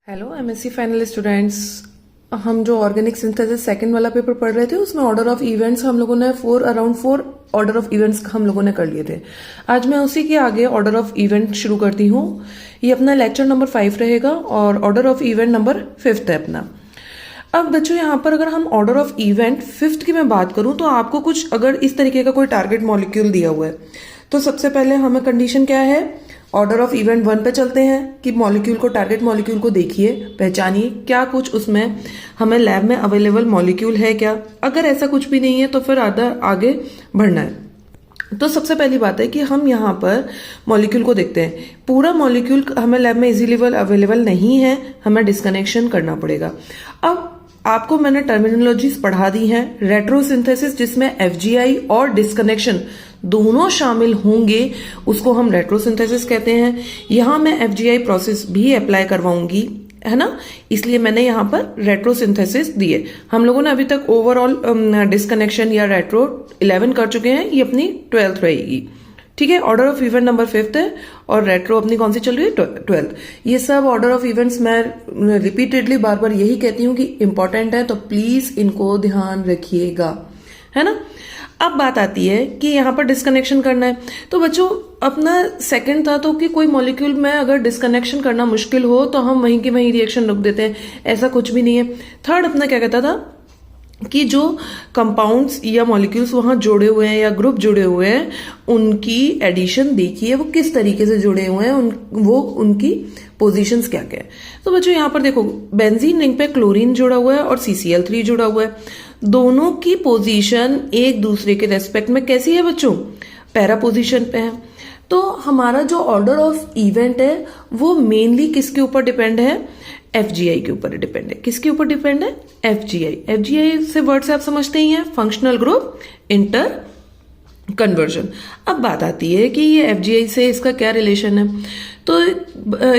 Hello MSc final students. हम जो organic synthesis second वाला पेपर पढ़ रहे थे उसमें ऑर्डर ऑफ इवेंट्स हम लोगों ने around four order of events हम लोगों ने कर लिए थे। आज मैं उसी के आगे ऑर्डर ऑफ इवेंट शुरू करती हूँ। ये अपना लेक्चर नंबर 5 रहेगा और ऑर्डर ऑफ इवेंट नंबर 5 है अपना। अब बच्चों यहाँ पर अगर हम ऑर्डर ऑफ इवेंट 5 की मैं बात करूँ तो आपको कुछ अगर इस तरीके का कोई टारगेट मॉलिक्यूल दिया हुआ है तो सबसे पहले हमें कंडीशन क्या है, ऑर्डर ऑफ इवेंट 1 पे चलते हैं कि मॉलिक्यूल को, टारगेट मॉलिक्यूल को देखिए, पहचानिए क्या कुछ उसमें हमें लैब में अवेलेबल मॉलिक्यूल है क्या। अगर ऐसा कुछ भी नहीं है तो फिर आगे बढ़ना है। तो सबसे पहली बात है कि हम यहाँ पर मॉलिक्यूल को देखते हैं। पूरा मॉलिक्यूल हमें लैब में इजीली अवेलेबल नहीं है, हमें डिस्कनेक्शन करना पड़ेगा। अब आपको मैंने टर्मिनोलॉजीज पढ़ा दी हैं। रेट्रोसिंथेसिस जिसमें एफजीआई और डिस्कनेक्शन दोनों शामिल होंगे उसको हम रेट्रोसिंथेसिस कहते हैं। यहां मैं एफजीआई प्रोसेस भी अप्लाई करवाऊंगी, है ना, इसलिए मैंने यहां पर रेट्रोसिंथेसिस दिए। हम लोगों ने अभी तक ओवरऑल डिस्कनेक्शन या रेट्रो 11 कर चुके हैं, ये अपनी 12th रहेगी। ठीक है, ऑर्डर ऑफ इवेंट नंबर 5 है और रेट्रो अपनी कौन सी चल रही है, 12th। ये सब ऑर्डर ऑफ इवेंट्स मैं रिपीटेडली बार बार यही कहती हूँ कि इंपॉर्टेंट है, तो प्लीज इनको ध्यान रखिएगा, है ना। अब बात आती है कि यहाँ पर डिस्कनेक्शन करना है। तो बच्चों अपना सेकंड था तो कि कोई मॉलिक्यूल में अगर डिस्कनेक्शन करना मुश्किल हो तो हम वहीं के वहीं रिएक्शन रोक देते हैं, ऐसा कुछ भी नहीं है। थर्ड अपना क्या कहता था कि जो कंपाउंड्स या मॉलिक्यूल्स वहां जुड़े हुए हैं या ग्रुप जुड़े हुए हैं उनकी एडिशन देखिए, वो किस तरीके से जुड़े हुए हैं, उनकी पोजीशंस क्या क्या है। तो बच्चों यहाँ पर देखो, बेंजीन रिंग पे क्लोरीन जुड़ा हुआ है और CCl3 जुड़ा हुआ है। दोनों की पोजीशन एक दूसरे के रेस्पेक्ट में कैसी है बच्चों, पैरा पोजीशन पे है। तो हमारा जो ऑर्डर ऑफ इवेंट है वो मेनली किसके ऊपर डिपेंड है, एफजीआई के ऊपर डिपेंड है। किसके ऊपर डिपेंड है, एफजीआई। एफजीआई से वर्ड से आप समझते ही हैं, फंक्शनल ग्रुप इंटर कन्वर्जन। अब बात आती है कि ये एफजीआई से इसका क्या रिलेशन है। तो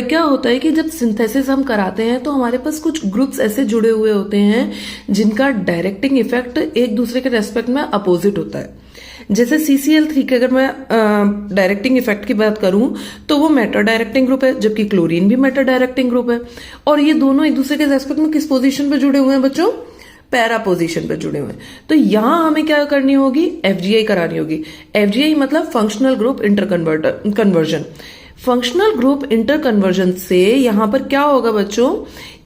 क्या होता है कि जब सिंथेसिस हम कराते हैं तो हमारे पास कुछ ग्रुप्स ऐसे जुड़े हुए होते हैं जिनका डायरेक्टिंग इफेक्ट एक दूसरे के रेस्पेक्ट में अपोजिट होता है। जैसे CCl3 के अगर मैं डायरेक्टिंग इफेक्ट की बात करूं तो वो मेटा डायरेक्टिंग ग्रुप है, जबकि क्लोरीन भी मेटा डायरेक्टिंग ग्रुप है। और ये दोनों एक दूसरे के रेस्पेक्ट में किस पोजीशन पे जुड़े हुए हैं बच्चों, पैरा पोजीशन पे जुड़े हुए हैं। तो यहां हमें क्या करनी होगी, एफजीआई करानी होगी। एफजीआई मतलब functional group inter conversion. Functional group inter conversion से यहां पर क्या होगा बच्चों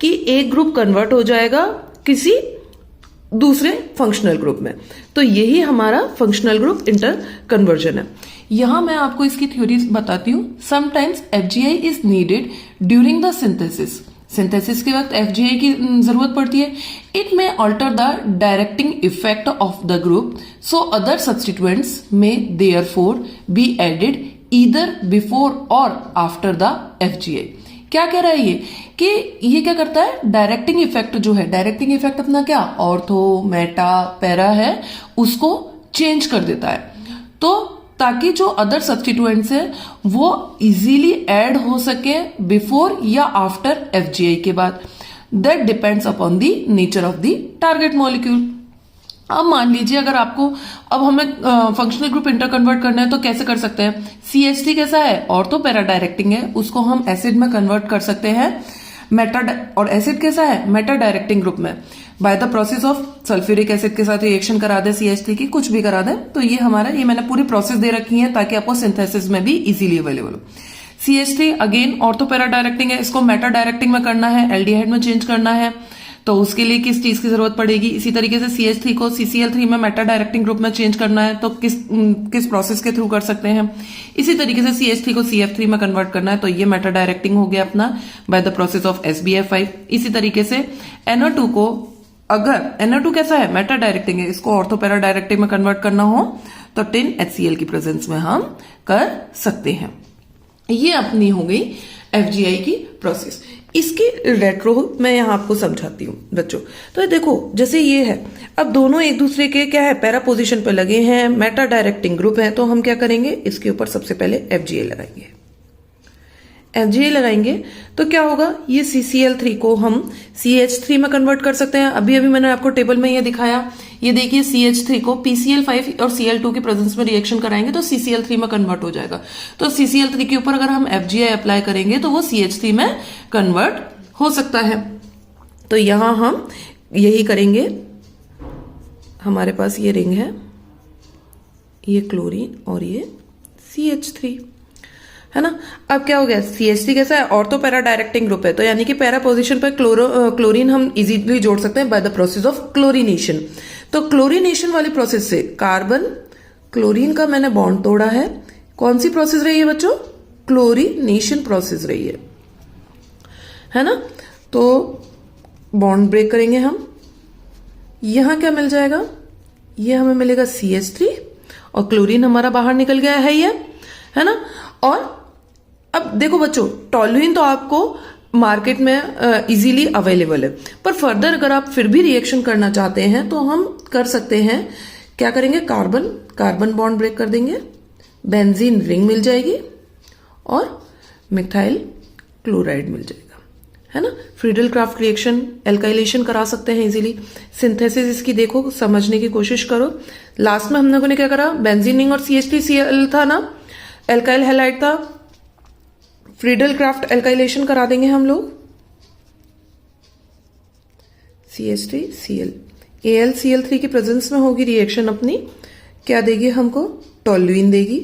कि एक ग्रुप कन्वर्ट हो जाएगा किसी दूसरे फंक्शनल ग्रुप में। तो यही हमारा फंक्शनल ग्रुप इंटर कन्वर्जन है। यहां मैं आपको इसकी थ्योरी बताती हूं। Sometimes FGI is needed during the synthesis के वक्त एफजीआई की जरूरत पड़ती है। It may alter the directing effect of the group, so other substituents may therefore be added either before or after the FGI. क्या कह रहा है ये कि ये क्या करता है, डायरेक्टिंग इफेक्ट जो है, डायरेक्टिंग इफेक्ट अपना क्या ऑर्थो मेटा पैरा है उसको चेंज कर देता है, तो ताकि जो अदर सब्स्टिट्यूएंट्स है वो इजीली ऐड हो सके बिफोर या आफ्टर एफजीआई के बाद। That depends upon the nature of the target molecule. अब मान लीजिए अगर आपको, अब हमें फंक्शनल ग्रुप इंटर कन्वर्ट करना है तो कैसे कर सकते हैं। CH3 कैसा है, ऑर्थो पैरा डायरेक्टिंग है, उसको हम एसिड में कन्वर्ट कर सकते हैं मेटा, और एसिड कैसा है, मेटा डायरेक्टिंग ग्रुप में। By the process of sulphuric acid के साथ रिएक्शन करा दे CH3 की, कुछ भी करा दे, तो ये हमारा, ये मैंने पूरी प्रोसेस दे रखी है ताकि आपको सिंथेसिस में भी इजीली अवेलेबल हो। CH3 again ortho para directing है, इसको मेटा डायरेक्टिंग में करना है, एल्डिहाइड में चेंज करना है, तो उसके लिए किस चीज की जरूरत पड़ेगी। इसी तरीके से CH3 को CCl3 में मेटा डायरेक्टिंग ग्रुप में चेंज करना है तो किस प्रोसेस के थ्रू कर सकते हैं। इसी तरीके से CH3 को CF3 में कन्वर्ट करना है तो ये मेटा डायरेक्टिंग हो गया अपना by the process of SBF5। इसी तरीके से NO2 को, अगर NO2 कैसा है, मेटा डायरेक्टिंग है, इसको ऑर्थो पैरा डायरेक्टिंग में कन्वर्ट करना हो तो 10HCl की प्रेजेंस में हम कर सकते हैं। ये अपनी हो गई एफजीआई की प्रोसेस। इसकी रेट्रो मैं यहां आपको समझाती हूं बच्चों। तो देखो जैसे ये है, अब दोनों एक दूसरे के क्या है, पैरा पोजीशन पे लगे हैं, मेटा डायरेक्टिंग ग्रुप है, तो हम क्या करेंगे, इसके ऊपर सबसे पहले एफजीआई लगाएंगे। एफजीआई लगाएंगे तो क्या होगा, ये CCl3 को हम CH3 में कन्वर्ट कर सकते हैं। अभी मैंने आपको टेबल में ये दिखाया, ये देखिए CH3 को PCl5 और Cl2 की प्रेजेंस में रिएक्शन कराएंगे तो CCl3 में कन्वर्ट हो जाएगा। तो CCl3 के ऊपर अगर हम FGI अप्लाई करेंगे तो वो CH3 में कन्वर्ट हो सकता है। तो यहां हम यही करेंगे। हमारे पास ये रिंग है, ये क्लोरीन और ये CH3 है ना। अब क्या हो गया, CH3 कैसा है, और तो पैरा डायरेक्टिंग ग्रुप है, तो यानी कि पैरा पोजीशन पर क्लोरीन हम इजीली जोड़ सकते हैं by the process of chlorination. तो क्लोरीनेशन वाली प्रोसेस से कार्बन क्लोरीन का मैंने बॉन्ड तोड़ा है। कौन सी प्रोसेस रही है बच्चों, क्लोरीनेशन प्रोसेस रही है ना। तो बॉन्ड ब्रेक करेंगे हम, यहां क्या मिल जाएगा, ये हमें मिलेगा CH3 और क्लोरीन हमारा बाहर निकल गया है ये, है ना। और अब देखो बच्चों, टॉल्यूइन तो आपको मार्केट में इजीली अवेलेबल है, पर फर्दर अगर आप फिर भी रिएक्शन करना चाहते हैं तो हम कर सकते हैं। क्या करेंगे, कार्बन कार्बन बॉन्ड ब्रेक कर देंगे, बेंजीन रिंग मिल जाएगी और मिथाइल क्लोराइड मिल जाएगा, है ना। फ्रीडल क्राफ्ट रिएक्शन एल्काइलेशन करा सकते हैं इजीली। सिंथेसिस इसकी देखो, समझने की कोशिश करो। लास्ट में हम लोगों ने क्या करा, बेंजीन रिंग और CH3Cl था ना, एल्काइल हैलाइड था। फ्रीडल क्राफ्ट एल्काइलेशन करा देंगे हम लोग, CH3Cl AlCl3 की प्रेजेंस में होगी रिएक्शन अपनी, क्या देगी हमको, टॉल्यूइन देगी।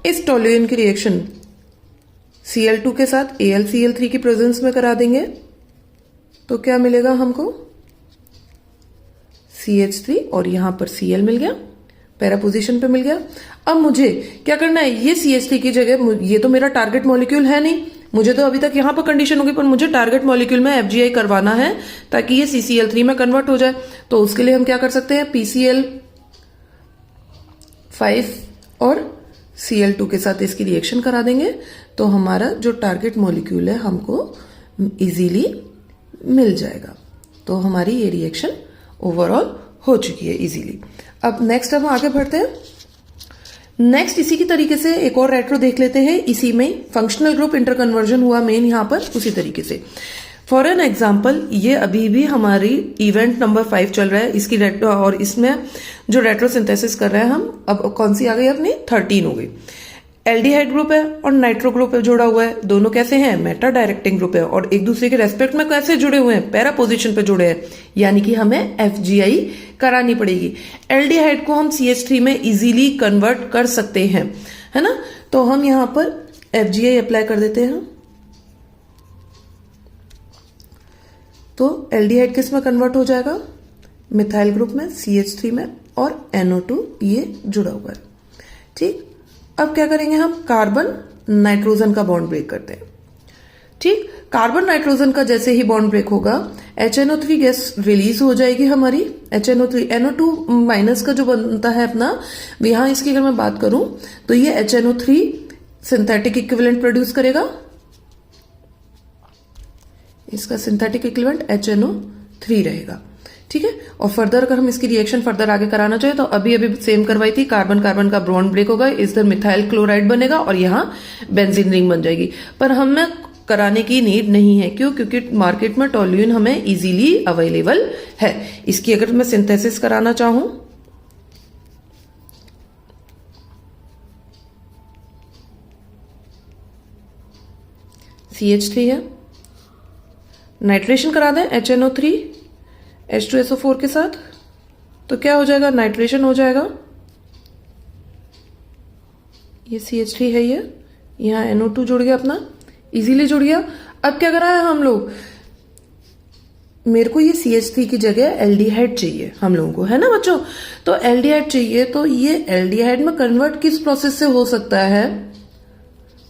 इस टॉल्यूइन की रिएक्शन Cl2 के साथ AlCl3 की प्रेजेंस में करा देंगे, तो क्या मिलेगा हमको, CH3 और यहां पर Cl मिल गया, पैरा पोजीशन पे मिल गया। अब मुझे क्या करना है, ये CH3 की जगह, ये तो मेरा टारगेट मॉलिक्यूल है नहीं, मुझे तो अभी तक यहां पर कंडीशन होगी, पर मुझे टारगेट मॉलिक्यूल में FGI करवाना है ताकि ये CCl3 में कन्वर्ट हो जाए। तो उसके लिए हम क्या कर सकते हैं, PCl5 और Cl2 के साथ इसकी रिएक्शन करा देंगे, तो हमारा जो टारगेट मॉलिक्यूल है हमको इजीली मिल जाएगा। तो हमारी ये रिएक्शन ओवरऑल हो चुकी है इजीली। अब नेक्स्ट हम आगे बढ़ते हैं। नेक्स्ट इसी की तरीके से एक और रेट्रो देख लेते हैं, इसी में फंक्शनल ग्रुप इंटरकन्वर्जन हुआ मेन यहां पर उसी तरीके से। फॉर एन एग्जाम्पल, ये अभी भी हमारी इवेंट नंबर 5 चल रहा है, इसकी रेट्रो, और इसमें जो रेट्रो सिंथेसिस कर रहे हैं हम, अब कौन सी आ गई अपनी, 13 हो गई। एल्डिहाइड ग्रुप है और नाइट्रो ग्रुप जुड़ा हुआ है, दोनों कैसे हैं, मेटा डायरेक्टिंग ग्रुप है, और एक दूसरे के रेस्पेक्ट में कैसे जुड़े हुए हैं, पैरा पोजीशन पे जुड़े हैं, यानी कि हमें FGI करानी पड़ेगी। एल्डिहाइड को हम CH3 में इजीली कन्वर्ट कर सकते हैं, है ना। तो हम यहां पर FGI अप्लाई कर देते हैं, तो एल्डिहाइड किस में कन्वर्ट हो जाएगा, मिथाइल ग्रुप में, CH3 में, और NO2 ये जुड़ा हुआ है, ठीक। अब क्या करेंगे हम, कार्बन नाइट्रोजन का बॉन्ड ब्रेक करते हैं, ठीक। कार्बन नाइट्रोजन का जैसे ही बॉन्ड ब्रेक होगा, HNO3 गैस रिलीज हो जाएगी हमारी। HNO3 NO2 माइनस का जो बनता है अपना, यहां इसकी अगर मैं बात करूं तो ये HNO3 सिंथेटिक इक्विवेलेंट प्रोड्यूस करेगा, इसका सिंथेटिक इक्विवेलेंट HNO3 रहेगा, ठीक है। और फर्दर अगर हम इसकी रिएक्शन फर्दर आगे कराना चाहे तो अभी सेम करवाई थी, कार्बन कार्बन का बॉन्ड ब्रेक होगा, इधर मिथाइल क्लोराइड बनेगा और यहाँ बेंजीन रिंग बन जाएगी। पर हमें कराने की नीड नहीं है, क्यों, क्योंकि मार्केट में टॉल्यूइन हमें इजीली अवेलेबल है। इसकी अगर मैं सिंथेसिस कराना चाहूं, CH3 है, नाइट्रेशन करा दें HNO3 H2SO4 के साथ, तो क्या हो जाएगा, नाइट्रेशन हो जाएगा। ये CH3 है, ये यहाँ NO2 जुड़ गया अपना, इजीली जुड़ गया। अब क्या करा है हम लोग, मेरे को ये CH3 की जगह एल्डिहाइड चाहिए हम लोगों को, है ना बच्चों। तो एल्डिहाइड चाहिए, तो ये एल्डिहाइड में कन्वर्ट किस प्रोसेस से हो सकता है,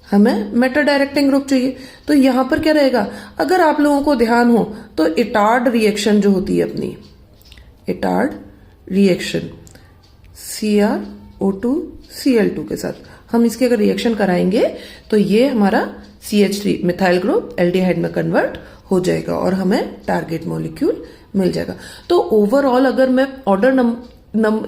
हमें मेटा डायरेक्टिंग ग्रुप चाहिए। तो यहां पर क्या रहेगा, अगर आप लोगों को ध्यान हो तो इटार्ड रिएक्शन जो होती है अपनी, इटार्ड रिएक्शन CrO2 Cl2 के साथ हम इसकी अगर रिएक्शन कराएंगे तो ये हमारा CH3 मिथाइल ग्रुप एल्डिहाइड में कन्वर्ट हो जाएगा और हमें टारगेट मॉलिक्यूल मिल जाएगा। तो ओवरऑल अगर मैं ऑर्डर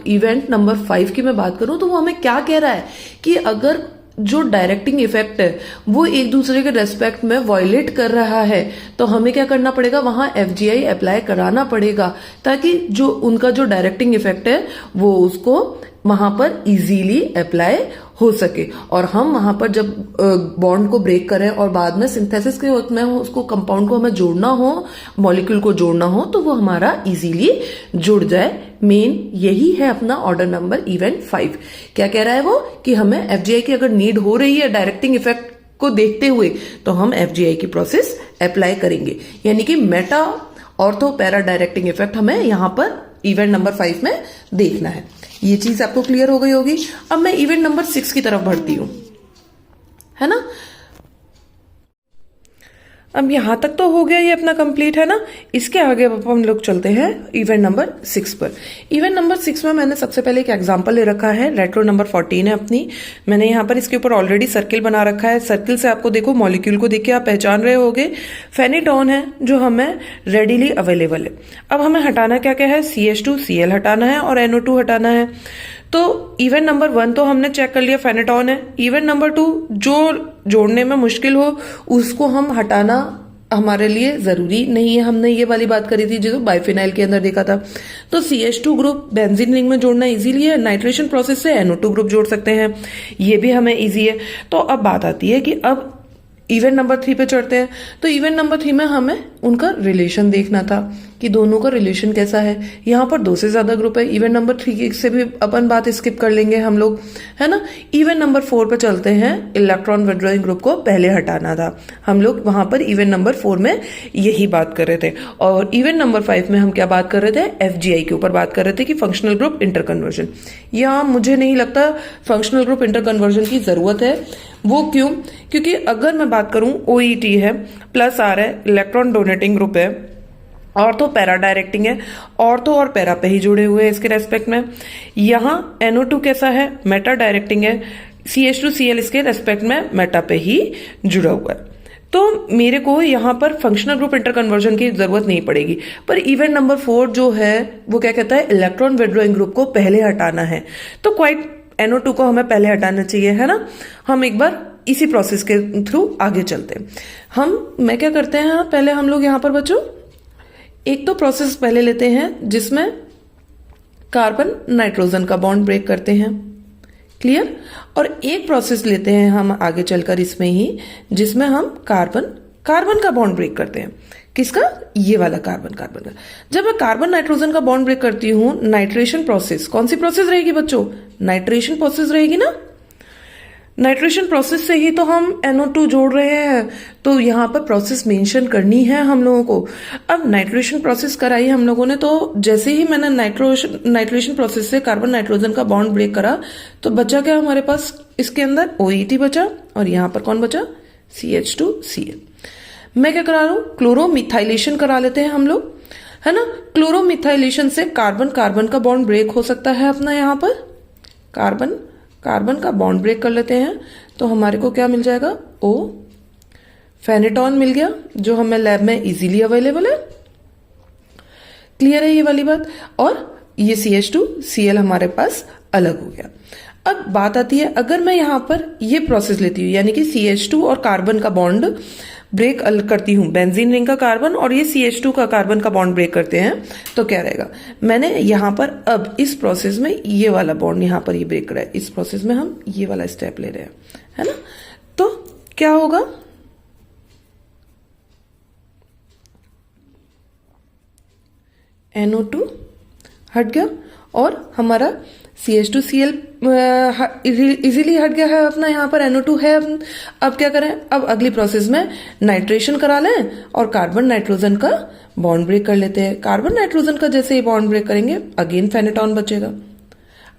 इवेंट नंबर 5 की मैं बात करूं तो वो हमें क्या कह रहा है कि अगर जो डायरेक्टिंग इफेक्ट है वो एक दूसरे के रेस्पेक्ट में वायलेट कर रहा है तो हमें क्या करना पड़ेगा, वहां FGI अप्लाई कराना पड़ेगा ताकि जो उनका जो डायरेक्टिंग इफेक्ट है वो उसको वहां पर इजीली अप्लाई हो सके और हम वहां पर जब बॉन्ड को ब्रेक करें और बाद में सिंथेसिस के वक्त में उसको कंपाउंड को हमें जोड़ना हो, मॉलिक्यूल को जोड़ना हो, तो वो हमारा इजीली जुड़ जाए। मेन यही है अपना ऑर्डर नंबर इवेंट 5। क्या कह रहा है वो कि हमें एफजीआई की अगर नीड हो रही है डायरेक्टिंग इफेक्ट को देखते हुए तो हम एफजीआई की प्रोसेस अप्लाई करेंगे, यानी कि Meta ortho para directing effect हमें यहां पर इवेंट नंबर 5 में देखना है। ये चीज आपको क्लियर हो गई होगी। अब मैं इवेंट नंबर 6 की तरफ बढ़ती हूं, है ना। अब यहां तक तो हो गया ये अपना कंप्लीट, है ना। इसके आगे अब हम लोग चलते हैं इवेंट नंबर 6 पर। इवेंट नंबर 6 में मैंने सबसे पहले एक एग्जांपल ले रखा है, रेट्रो नंबर 14 है अपनी। मैंने यहाँ पर इसके ऊपर ऑलरेडी सर्किल बना रखा है। सर्किल से आपको देखो मॉलिक्यूल को देख के आप पहचान रहे होगे, फेनिटॉन है जो हमें रेडिली अवेलेबल है। अब हमें हटाना क्या क्या है, CH2Cl हटाना है और NO2 हटाना है। तो इवेंट नंबर 1 तो हमने चेक कर लिया, फेनेटॉन है। इवेंट नंबर 2 जो जोड़ने में मुश्किल हो उसको हम हटाना हमारे लिए जरूरी नहीं है। हमने ये वाली बात करी थी जो बाइफिनाइल के अंदर देखा था। तो CH2 ग्रुप बेंजीन रिंग में जोड़ना इजीली है, नाइट्रेशन प्रोसेस से NO2 ग्रुप जोड़ सकते हैं, ये भी हमें इजी है। तो अब बात आती है कि अब इवेंट नंबर 3 पे चढ़ते हैं। तो इवेंट नंबर 3 में हमें उनका रिलेशन देखना था कि दोनों का रिलेशन कैसा है। यहाँ पर 2 से ज्यादा ग्रुप है। इवेंट नंबर 3 से भी अपन बात स्किप कर लेंगे हम लोग, है ना। इवेंट नंबर 4 पे चलते हैं। इलेक्ट्रॉन विड्रॉइंग ग्रुप को पहले हटाना था हम लोग, वहां पर इवेंट नंबर 4 में यही बात कर रहे थे। और इवेंट नंबर 5 में हम क्या बात कर रहे थे, FGI के ऊपर बात कर रहे थे कि फंक्शनल ग्रुप इंटर कन्वर्जन। यहाँ मुझे नहीं लगता फंक्शनल ग्रुप इंटर कन्वर्जन की जरूरत है। वो क्यों, क्योंकि अगर मैं बात करूं OET है, प्लस R है, इलेक्ट्रॉन डोनेटिंग ग्रुप है, ऑर्थो पैरा डायरेक्टिंग है, ऑर्थो और पैरा पे ही जुड़े हुए हैं इसके रेस्पेक्ट में। यहाँ NO2 कैसा है, मेटा डायरेक्टिंग है, CH2Cl इसके रेस्पेक्ट में मेटा पे ही जुड़ा हुआ है। तो मेरे को यहाँ पर फंक्शनल ग्रुप इंटर कन्वर्जन की जरूरत नहीं पड़ेगी। पर इवेंट नंबर 4 जो है वो क्या कहता है, इलेक्ट्रॉन विड्रॉइंग ग्रुप को पहले हटाना है। तो क्वाइट NO2 को हमें पहले हटाना चाहिए, है ना। हम एक बार इसी प्रोसेस के थ्रू आगे चलते हैं। मैं क्या करते हैं, पहले हम लोग यहाँ पर बच्चों एक तो प्रोसेस पहले लेते हैं जिसमें कार्बन नाइट्रोजन का बॉन्ड ब्रेक करते हैं, क्लियर। और एक प्रोसेस लेते हैं हम आगे चलकर इसमें ही जिसमें हम कार्बन का बॉन्ड ब्रेक करते हैं। किसका, ये वाला कार्बन का। जब मैं कार्बन नाइट्रोजन का बॉन्ड ब्रेक करती हूं, नाइट्रेशन प्रोसेस, कौन सी प्रोसेस रहेगी बच्चों, नाइट्रेशन प्रोसेस रहेगी ना। नाइट्रेशन प्रोसेस से ही तो हम NO2 जोड़ रहे हैं, तो यहाँ पर प्रोसेस मेंशन करनी है हम लोगों को। अब नाइट्रेशन प्रोसेस कराई हम लोगों ने, तो जैसे ही मैंने नाइट्रेशन प्रोसेस से कार्बन नाइट्रोजन का बॉन्ड ब्रेक करा तो बचा क्या हमारे पास, इसके अंदर OET बचा और यहाँ पर कौन बचा, CH2Cl। मैं क्या करा रहा हूं, क्लोरोमिथाइलेशन करा लेते हैं हम लोग, है ना। क्लोरोमिथाइलेशन से कार्बन का बॉन्ड ब्रेक हो सकता है अपना। यहाँ पर कार्बन का बॉन्ड ब्रेक कर लेते हैं तो हमारे को क्या मिल जाएगा, O फेनेटॉन मिल गया जो हमें लैब में इजीली अवेलेबल है। क्लियर है ये वाली बात। और ये CH2Cl हमारे पास अलग हो गया। अब बात आती है, अगर मैं यहां पर ये प्रोसेस लेती हूँ, यानी कि CH2 और कार्बन का बॉन्ड ब्रेक करती हूं, बेंजीन रिंग का कार्बन और ये CH2 का कार्बन का बॉन्ड ब्रेक करते हैं, तो क्या रहेगा, मैंने यहां पर अब इस प्रोसेस में ये वाला बॉन्ड यहां पर ये ब्रेक करा है, इस प्रोसेस में हम ये वाला स्टेप ले रहे हैं, है ना। तो क्या होगा, NO2 हट गया और हमारा CH2Cl इजीली हट गया है अपना, यहाँ पर NO2 है। अब क्या करें, अब अगली प्रोसेस में नाइट्रेशन करा लें और कार्बन नाइट्रोजन का बॉन्ड ब्रेक कर लेते हैं। कार्बन नाइट्रोजन का जैसे ही बॉन्ड ब्रेक करेंगे अगेन फेनेटॉन बचेगा।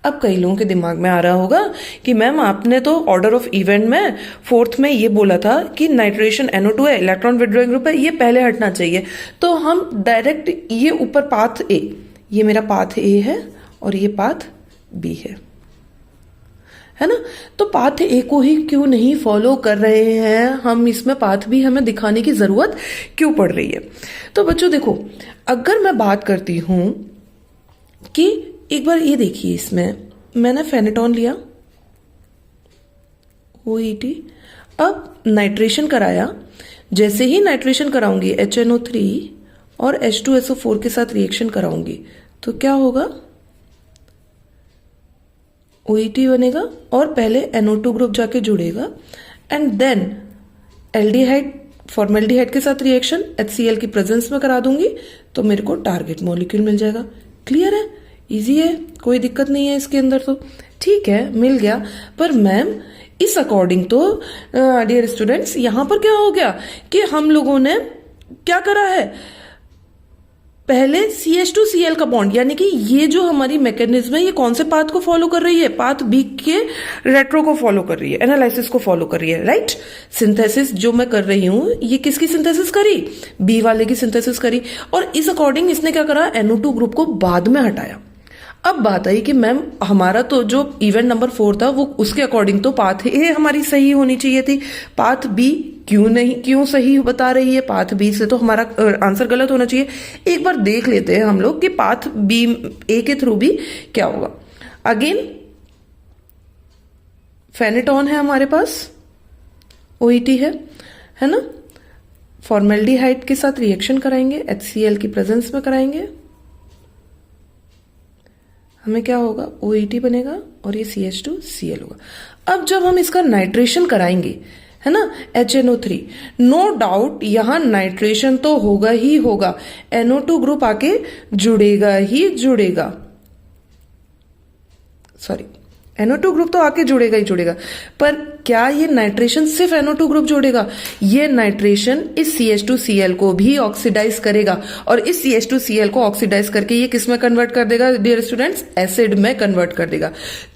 अब कई लोगों के दिमाग में आ रहा होगा कि मैम आपने तो ऑर्डर ऑफ इवेंट में 4th में ये बोला था कि नाइट्रेशन NO2 है, इलेक्ट्रॉन विड्रॉइंग ग्रुप है, ये पहले हटना चाहिए। तो हम डायरेक्ट ये ऊपर पाथ A, ये मेरा पाथ A है और ये पाथ B है ना। तो पाथ A को ही क्यों नहीं फॉलो कर रहे हैं हम, इसमें पाथ B हमें दिखाने की जरूरत क्यों पड़ रही है। तो बच्चों देखो, अगर मैं बात करती हूं कि एक बार ये देखिए, इसमें मैंने फेनेटॉन लिया OET, अब नाइट्रेशन कराया, जैसे ही नाइट्रेशन कराऊंगी HNO3 और H2SO4 के साथ रिएक्शन कराऊंगी तो क्या होगा, OET बनेगा और पहले NO2 ग्रुप जाके जुड़ेगा एंड देन एल्डिहाइड फॉर्मेल्डिहाइड के साथ रिएक्शन HCl की प्रेजेंस में करा दूंगी तो मेरे को टारगेट मॉलिक्यूल मिल जाएगा। क्लियर है, इजी है, कोई दिक्कत नहीं है इसके अंदर। तो ठीक है, मिल गया। पर मैम इस अकॉर्डिंग तो डियर स्टूडेंट्स यहां पर क्या हो गया कि हम लोगों ने क्या करा है, पहले CH2Cl का बॉन्ड, यानी कि ये जो हमारी मैकेनिज्म है ये कौन से पाथ को फॉलो कर रही है, पाथ बी के रेट्रो को फॉलो कर रही है, एनालिसिस को फॉलो कर रही है, राइट। सिंथेसिस जो मैं कर रही हूं ये किसकी सिंथेसिस करी, बी वाले की सिंथेसिस करी, और इस अकॉर्डिंग इसने क्या करा, NO2 ग्रुप को बाद में हटाया। अब बात आई कि मैम हमारा तो जो इवेंट नंबर 4 था वो उसके अकॉर्डिंग तो पाथ ए हमारी सही होनी चाहिए थी, पाथ बी क्यों सही बता रही है, पाथ बी से तो हमारा आंसर गलत होना चाहिए। एक बार देख लेते हैं हम लोग कि पाथ बी ए के थ्रू भी क्या होगा। अगेन फेनेटॉन है हमारे पास, OET है ना, फॉर्मेल्डिहाइड के साथ रिएक्शन कराएंगे, HCl की प्रेजेंस में कराएंगे, हमें क्या होगा, OET बनेगा और ये CH2Cl होगा। अब जब हम इसका नाइट्रेशन कराएंगे, है ना, HNO3, नो डाउट यहां नाइट्रेशन तो होगा ही होगा, NO2 ग्रुप आके जुड़ेगा ही जुड़ेगा, सॉरी NO2 ग्रुप तो आके जुड़ेगा ही जुड़ेगा। पर क्या ये नाइट्रेशन सिर्फ NO2 ग्रुप जोड़ेगा, ये नाइट्रेशन इस CH2Cl को भी ऑक्सीडाइज करेगा और इस CH2Cl को ऑक्सीडाइज करके ये किस में कन्वर्ट कर देगा डियर स्टूडेंट्स, एसिड में कन्वर्ट कर देगा।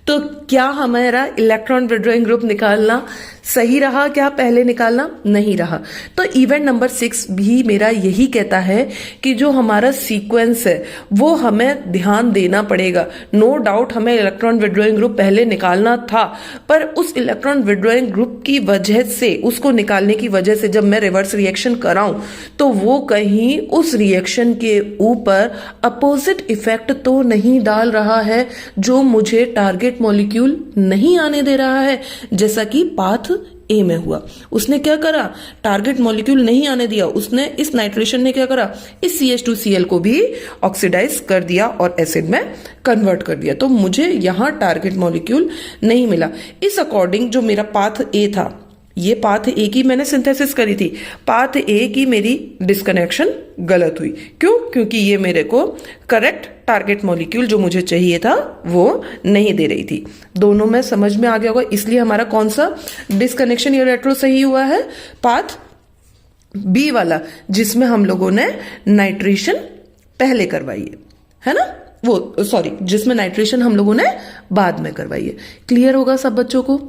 तो क्या हमारा इलेक्ट्रॉन विड्रॉइंग ग्रुप निकालना सही रहा, क्या पहले निकालना नहीं रहा। तो इवेंट नंबर 6 भी मेरा यही कहता है कि जो हमारा सीक्वेंस है वो हमें ध्यान देना पड़ेगा। नो डाउट हमें इलेक्ट्रॉन विड्रॉइंग ग्रुप पहले निकालना था, पर उस इलेक्ट्रॉन विड्रॉइंग ग्रुप की वजह से, उसको निकालने की वजह से जब मैं रिवर्स रिएक्शन कराऊं तो वो कहीं उस रिएक्शन के ऊपर अपोजिट इफेक्ट तो नहीं डाल रहा है जो मुझे टारगेट मॉलिक्यूल नहीं आने दे रहा है, जैसा कि पाथ ए में हुआ। उसने क्या करा, टारगेट मॉलिक्यूल नहीं आने दिया, उसने इस नाइट्रेशन ने क्या करा, इस CH2Cl को भी ऑक्सीडाइज कर दिया और एसिड में कन्वर्ट कर दिया। तो मुझे यहां टारगेट मॉलिक्यूल नहीं मिला। इस अकॉर्डिंग जो मेरा पाथ ए था, ये पाथ ए की मैंने सिंथेसिस करी थी, पाथ ए की मेरी डिस्कनेक्शन गलत हुई। क्यों, क्योंकि ये मेरे को करेक्ट टारगेट मॉलिक्यूल जो मुझे चाहिए था वो नहीं दे रही थी। दोनों में समझ में आ गया होगा, इसलिए हमारा कौन सा डिस्कनेक्शन या रेट्रो सही हुआ है, पाथ बी वाला, जिसमें हम लोगों ने नाइट्रेशन पहले करवाई है ना, वो सॉरी जिसमें नाइट्रेशन हम लोगों ने बाद में करवाई है। क्लियर होगा सब बच्चों को,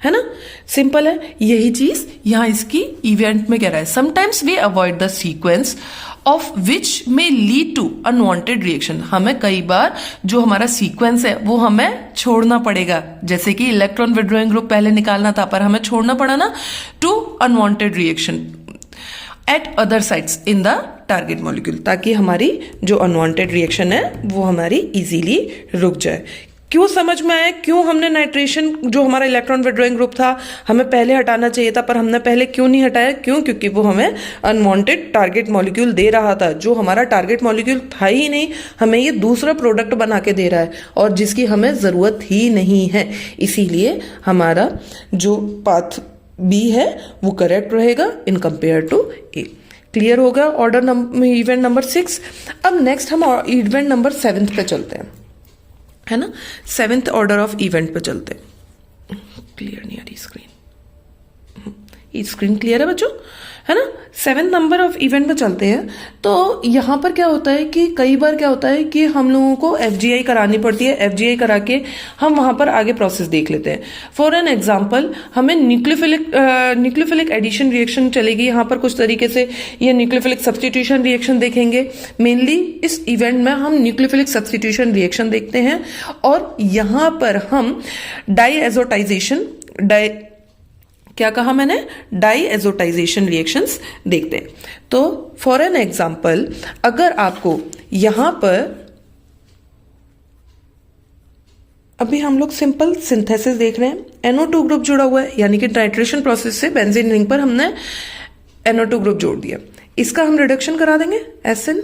है ना, सिंपल है। यही चीज यहां इसकी इवेंट में कह रहा है, sometimes we avoid the sequence of which may lead to unwanted reaction. हमें कई बार जो हमारा सीक्वेंस है वो हमें छोड़ना पड़ेगा, जैसे कि इलेक्ट्रॉन विड्रॉइंग ग्रुप पहले निकालना था पर हमें छोड़ना पड़ा ना, to unwanted reaction at other sites in the target molecule, ताकि हमारी जो अनवांटेड रिएक्शन है वो हमारी इजीली रुक जाए। क्यों समझ में आया, क्यों हमने नाइट्रेशन जो हमारा इलेक्ट्रॉन विड्रॉइंग ग्रुप था हमें पहले हटाना चाहिए था पर हमने पहले क्यों नहीं हटाया, क्यों, क्योंकि वो हमें अनवांटेड टारगेट मॉलिक्यूल दे रहा था, जो हमारा टारगेट मॉलिक्यूल था ही नहीं, हमें ये दूसरा प्रोडक्ट बना के दे रहा है और जिसकी हमें जरूरत ही नहीं है। इसीलिए हमारा जो पाथ बी है वो करेक्ट रहेगा in compare to A. Clear होगा ऑर्डर इवेंट नंबर 6। अब नेक्स्ट हम इवेंट नंबर 7 पे चलते हैं, है ना, 7th ऑर्डर ऑफ इवेंट पे चलते हैं। क्लियर नहीं आ रही स्क्रीन, ये स्क्रीन क्लियर है बच्चों, है ना। 7th नंबर ऑफ इवेंट पे चलते हैं। तो यहां पर क्या होता है कि कई बार क्या होता है कि हम लोगों को FGI करानी पड़ती है, FGI करा के हम वहां पर आगे प्रोसेस देख लेते हैं। फॉर एन एग्जाम्पल हमें न्यूक्लियोफिलिक एडिशन रिएक्शन चलेगी यहां पर कुछ तरीके से, ये न्यूक्लियोफिलिक सब्स्टिट्यूशन रिएक्शन देखेंगे। मेनली इस इवेंट में हम न्यूक्लियोफिलिक सब्स्टिट्यूशन रिएक्शन देखते हैं और यहां पर हम डाईएजोटाइजेशन क्या कहा मैंने, डाईएजोटाइजेशन रिएक्शंस देखते हैं। तो फॉर एन एग्जाम्पल अगर आपको यहां पर अभी हम लोग सिंपल सिंथेसिस देख रहे हैं, NO2 ग्रुप जुड़ा हुआ है, यानी कि नाइट्रेशन प्रोसेस से बेंजीन रिंग पर हमने NO2 ग्रुप जोड़ दिया। इसका हम रिडक्शन करा देंगे SN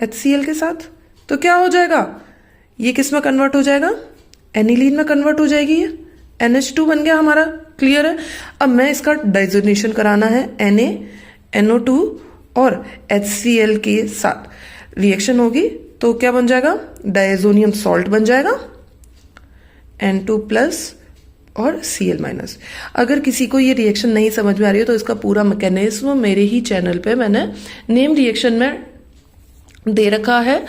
HCl के साथ, तो क्या हो जाएगा, ये किस में कन्वर्ट हो जाएगा, एनिलीन में कन्वर्ट हो जाएगी ये, NH2 बन गया हमारा, क्लियर है। अब मैं इसका डाइजोनेशन कराना है, NaNO2 और HCl के साथ रिएक्शन होगी तो क्या बन जाएगा, डायजोनियम सॉल्ट बन जाएगा, N2 प्लस और Cl-। अगर किसी को ये रिएक्शन नहीं समझ में आ रही है तो इसका पूरा मैकेनिज्म मेरे ही चैनल पे मैंने नेम रिएक्शन में दे रखा है,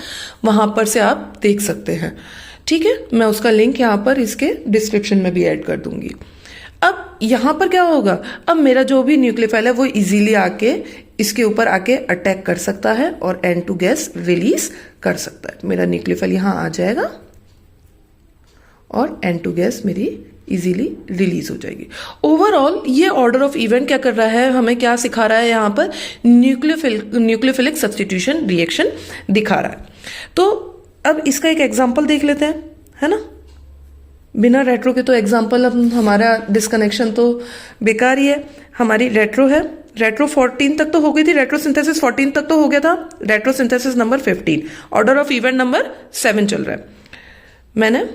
वहां पर से आप देख सकते हैं, ठीक है। मैं उसका लिंक यहाँ पर इसके डिस्क्रिप्शन में भी ऐड कर दूंगी। अब यहां पर क्या होगा, अब मेरा जो भी न्यूक्लियोफाइल है वो इजीली आके इसके ऊपर आके अटैक कर सकता है और N2 गैस रिलीज कर सकता है। मेरा न्यूक्लियोफाइल यहां आ जाएगा और N2 गैस मेरी इजीली रिलीज हो जाएगी। ओवरऑल ये ऑर्डर ऑफ इवेंट क्या कर रहा है, हमें क्या सिखा रहा है, यहाँ पर न्यूक्लियोफिलिक सब्स्टिट्यूशन रिएक्शन दिखा रहा है। तो अब इसका एक एग्जांपल देख लेते हैं, है ना। बिना रेट्रो के तो एग्जांपल, अब हमारा डिस्कनेक्शन तो बेकार ही है। हमारी रेट्रो है, रेट्रो 14 तक तो हो गई थी, रेट्रो सिंथेसिस 14 तक तो हो गया था, retro synthesis number 15, order of event number 7 चल रहा है।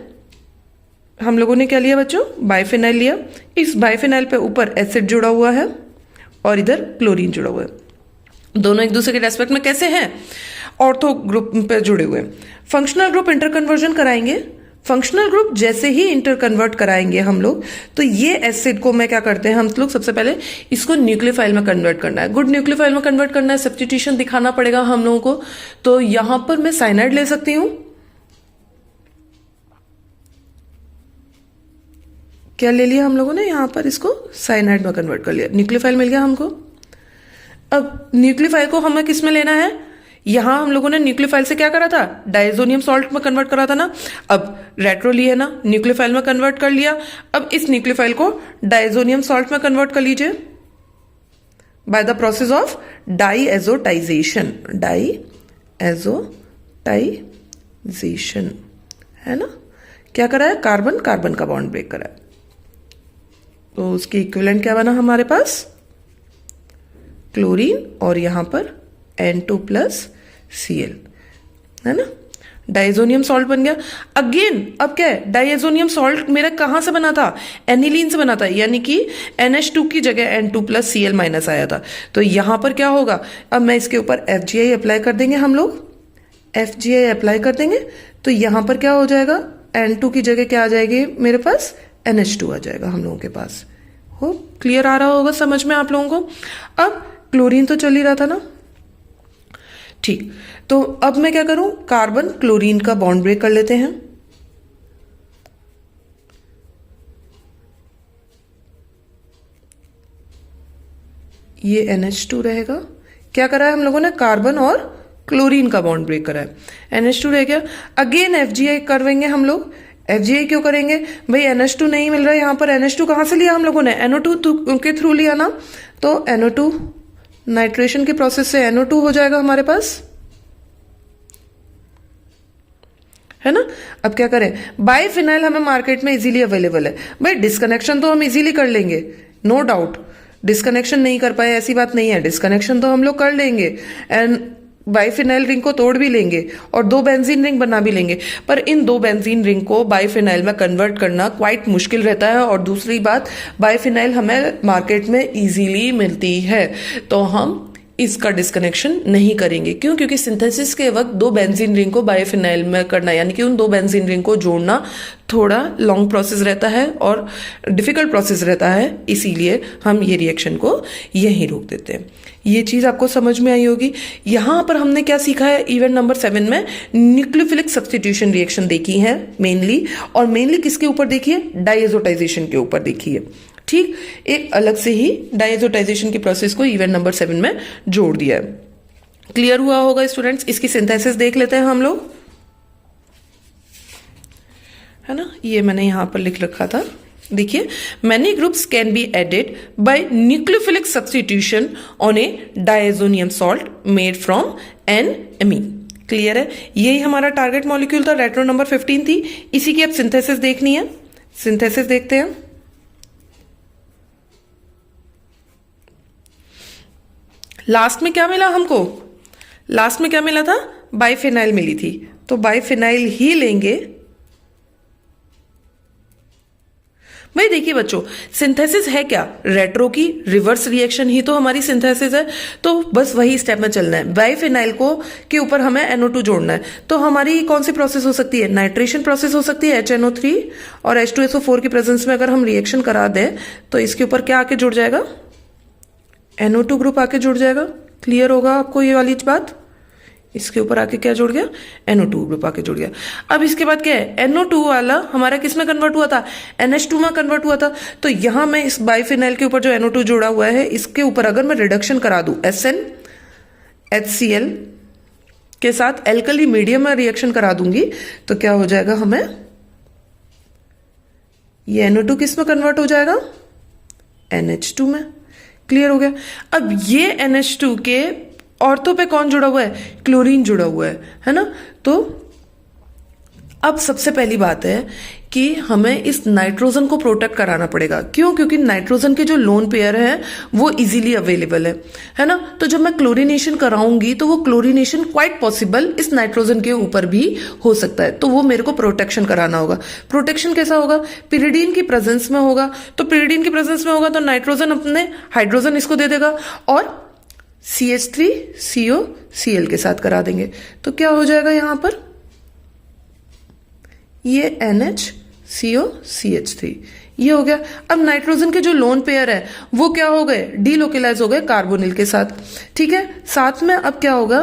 हम लोगों ने क्या लिया बच्चों, बाइफिनाइल लिया। इस बाइफिनाइल पे ऊपर एसिड जुड़ा हुआ है और इधर क्लोरीन जुड़ा हुआ है। दोनों एक दूसरे के रेस्पेक्ट में कैसे हैं, ऑर्थो ग्रुप पे जुड़े हुए। फंक्शनल ग्रुप इंटर कन्वर्जन कराएंगे। फंक्शनल ग्रुप जैसे ही इंटर कन्वर्ट कराएंगे हम लोग, तो ये एसिड को मैं क्या करते हैं हम लोग, सबसे पहले इसको न्यूक्लियोफाइल में कन्वर्ट करना है, गुड न्यूक्लियोफाइल में कन्वर्ट करना है, सब्स्टिट्यूशन दिखाना पड़ेगा हम लोगों को। तो यहां पर मैं साइनाइड ले सकती हूं, क्या ले लिया हम लोगों ने, यहां पर इसको साइनाइड में कन्वर्ट कर लिया, न्यूक्लियोफाइल मिल गया हमको। अब न्यूक्लियोफाइल को हमें किस में लेना है, यहां हम लोगों ने न्यूक्लियोफाइल से क्या करा था, डायजोनियम सॉल्ट में कन्वर्ट करा था ना। अब रेट्रो लिए ना, न्यूक्लियोफाइल में कन्वर्ट कर लिया। अब इस न्यूक्लियोफाइल को डायजोनियम सॉल्ट में कन्वर्ट कर लीजिए बाय द प्रोसेस ऑफ डाईएजोटाइजेशन, डाईएजोटाइजेशन, है ना। क्या करा है, कार्बन कार्बन का बॉन्ड ब्रेक करा है। तो उसकी इक्विवेलेंट क्या बना हमारे पास, क्लोरीन और यहां पर N2 प्लस Cl, है ना। डाइजोनियम सॉल्ट बन गया। अगेन अब क्या है, डाइजोनियम सॉल्ट मेरा कहां से बना था, एनिलीन से बना था, यानी कि NH2 की जगह N2 प्लस Cl माइनस आया था। तो यहां पर क्या होगा, अब मैं इसके ऊपर FGI अप्लाई कर देंगे हम लोग, FGI अप्लाई कर देंगे तो यहां पर क्या हो जाएगा, N2 की जगह क्या आ जाएगी मेरे पास, NH2 आ जाएगा हम लोगों के पास। हो क्लियर आ रहा होगा समझ में आप लोगों को। अब क्लोरीन तो चल ही रहा था ना, ठीक। तो अब मैं क्या करूं, कार्बन क्लोरीन का बॉन्ड ब्रेक कर लेते हैं। ये NH2 रहेगा। क्या करा है हम लोगों ने, कार्बन और क्लोरीन का बॉन्ड ब्रेक करा है, NH2 रह गया। अगेन FGI करवेंगे हम लोग। FGI क्यों करेंगे भाई, NH2 नहीं मिल रहा है, यहां पर NH2 कहां से लिया हम लोगों ने, NO2 के थ्रू लिया ना। तो NO2 नाइट्रेशन के प्रोसेस से NO2 हो जाएगा हमारे पास, है ना। अब क्या करें, बाइफिनाइल हमें मार्केट में इजीली अवेलेबल है भाई, डिस्कनेक्शन तो हम इजीली कर लेंगे, नो डाउट। डिस्कनेक्शन नहीं कर पाए ऐसी बात नहीं है, डिस्कनेक्शन तो हम लोग कर लेंगे एंड बाइफिनाइल रिंग को तोड़ भी लेंगे और 2 बेंजीन रिंग बना भी लेंगे। पर इन 2 बेंजीन रिंग को बाइफिनाइल में कन्वर्ट करना क्वाइट मुश्किल रहता है। और दूसरी बात, बाइफिनाइल हमें मार्केट में इजीली मिलती है, तो हम इसका डिस्कनेक्शन नहीं करेंगे। क्यों, क्योंकि सिंथेसिस के वक्त 2 बेंजीन रिंग को बाइफिनाइल में करना, यानी कि उन 2 बेंजीन रिंग को जोड़ना थोड़ा लॉन्ग प्रोसेस रहता है और डिफिकल्ट प्रोसेस रहता है, इसीलिए हम ये रिएक्शन को यहीं रोक देते हैं। ये चीज आपको समझ में आई होगी। यहां पर हमने क्या सीखा है, इवेंट नंबर 7 में न्यूक्लियोफिलिक सब्स्टिट्यूशन रिएक्शन देखी है मेनली, और मेनली किसके ऊपर देखी है, डाइएजोटाइजेशन के ऊपर देखी है, ठीक। एक अलग से ही डाइएजोटाइजेशन की प्रोसेस को इवेंट नंबर 7 में जोड़ दिया है। क्लियर हुआ होगा स्टूडेंट्स। इसकी सिंथेसिस देख लेते हैं हम लोग, है ना। ये मैंने यहां पर लिख रखा था, देखिए, many groups can be added by nucleophilic substitution on a diazonium salt made from an amine. Clear है, यही हमारा टारगेट मॉलिक्यूल था, रेट्रो नंबर 15 थी। इसी की अब सिंथेसिस देखनी है, सिंथेसिस देखते हैं। लास्ट में क्या मिला हमको, लास्ट में क्या मिला था, बाइफिनाइल मिली थी, तो बाइफिनाइल ही लेंगे भाई देखिए बच्चों, सिंथेसिस है क्या? रेट्रो की रिवर्स रिएक्शन ही तो हमारी सिंथेसिस है। तो बस वही स्टेप में चलना है। बाइफिनाइल को के ऊपर हमें NO2 जोड़ना है। तो हमारी कौन सी प्रोसेस हो सकती है? नाइट्रेशन प्रोसेस हो सकती है, HNO3 और H2SO4 की प्रेजेंस में अगर हम रिएक्शन करा दें तो इसके ऊपर क्या आके जुड़ जाएगा? NO2 ग्रुप आके जुड़ जाएगा। क्लियर होगा आपको ये वाली बात? इसके ऊपर आके क्या जुड़ गया? NO2 ग्रुप आके जुड़ गया। अब इसके बाद क्या है? NO2 वाला हमारा किस में कन्वर्ट हुआ था? NH2 में कन्वर्ट हुआ था। तो यहां मैं इस बाइफिनाइल के ऊपर जो NO2 जुड़ा हुआ है, इसके ऊपर अगर मैं रिडक्शन करा दूं SN HCl के साथ एल्कली मीडियम में रिएक्शन करा दूंगी तो क्या हो जाएगा? हमें ये NO2 किस में कन्वर्ट हो जाएगा? NH2 में। क्लियर हो गया? अब ये NH2 के ऑर्थो पे कौन जुड़ा हुआ है? क्लोरीन जुड़ा हुआ है ना? तो अब सबसे पहली बात है कि हमें इस नाइट्रोजन को प्रोटेक्ट कराना पड़ेगा। क्यों? क्योंकि नाइट्रोजन के जो लोन पेयर है वो इजीली अवेलेबल है ना? तो जब मैं क्लोरीनेशन कराऊंगी तो वो क्लोरीनेशन क्वाइट पॉसिबल इस नाइट्रोजन के ऊपर भी हो सकता है। तो वो मेरे को प्रोटेक्शन कराना होगा। प्रोटेक्शन कैसा होगा? पिरिडीन की प्रेजेंस में होगा। तो पिरिडीन की प्रेजेंस में होगा तो नाइट्रोजन अपने हाइड्रोजन इसको दे देगा और CH3COCl के साथ करा देंगे। तो क्या हो जाएगा यहां पर? ये NHCOCH3 ये हो गया। अब नाइट्रोजन के जो लोन पेयर है वो क्या हो गए? डीलोकेलाइज हो गए कार्बोनिल के साथ। ठीक है, साथ में अब क्या होगा?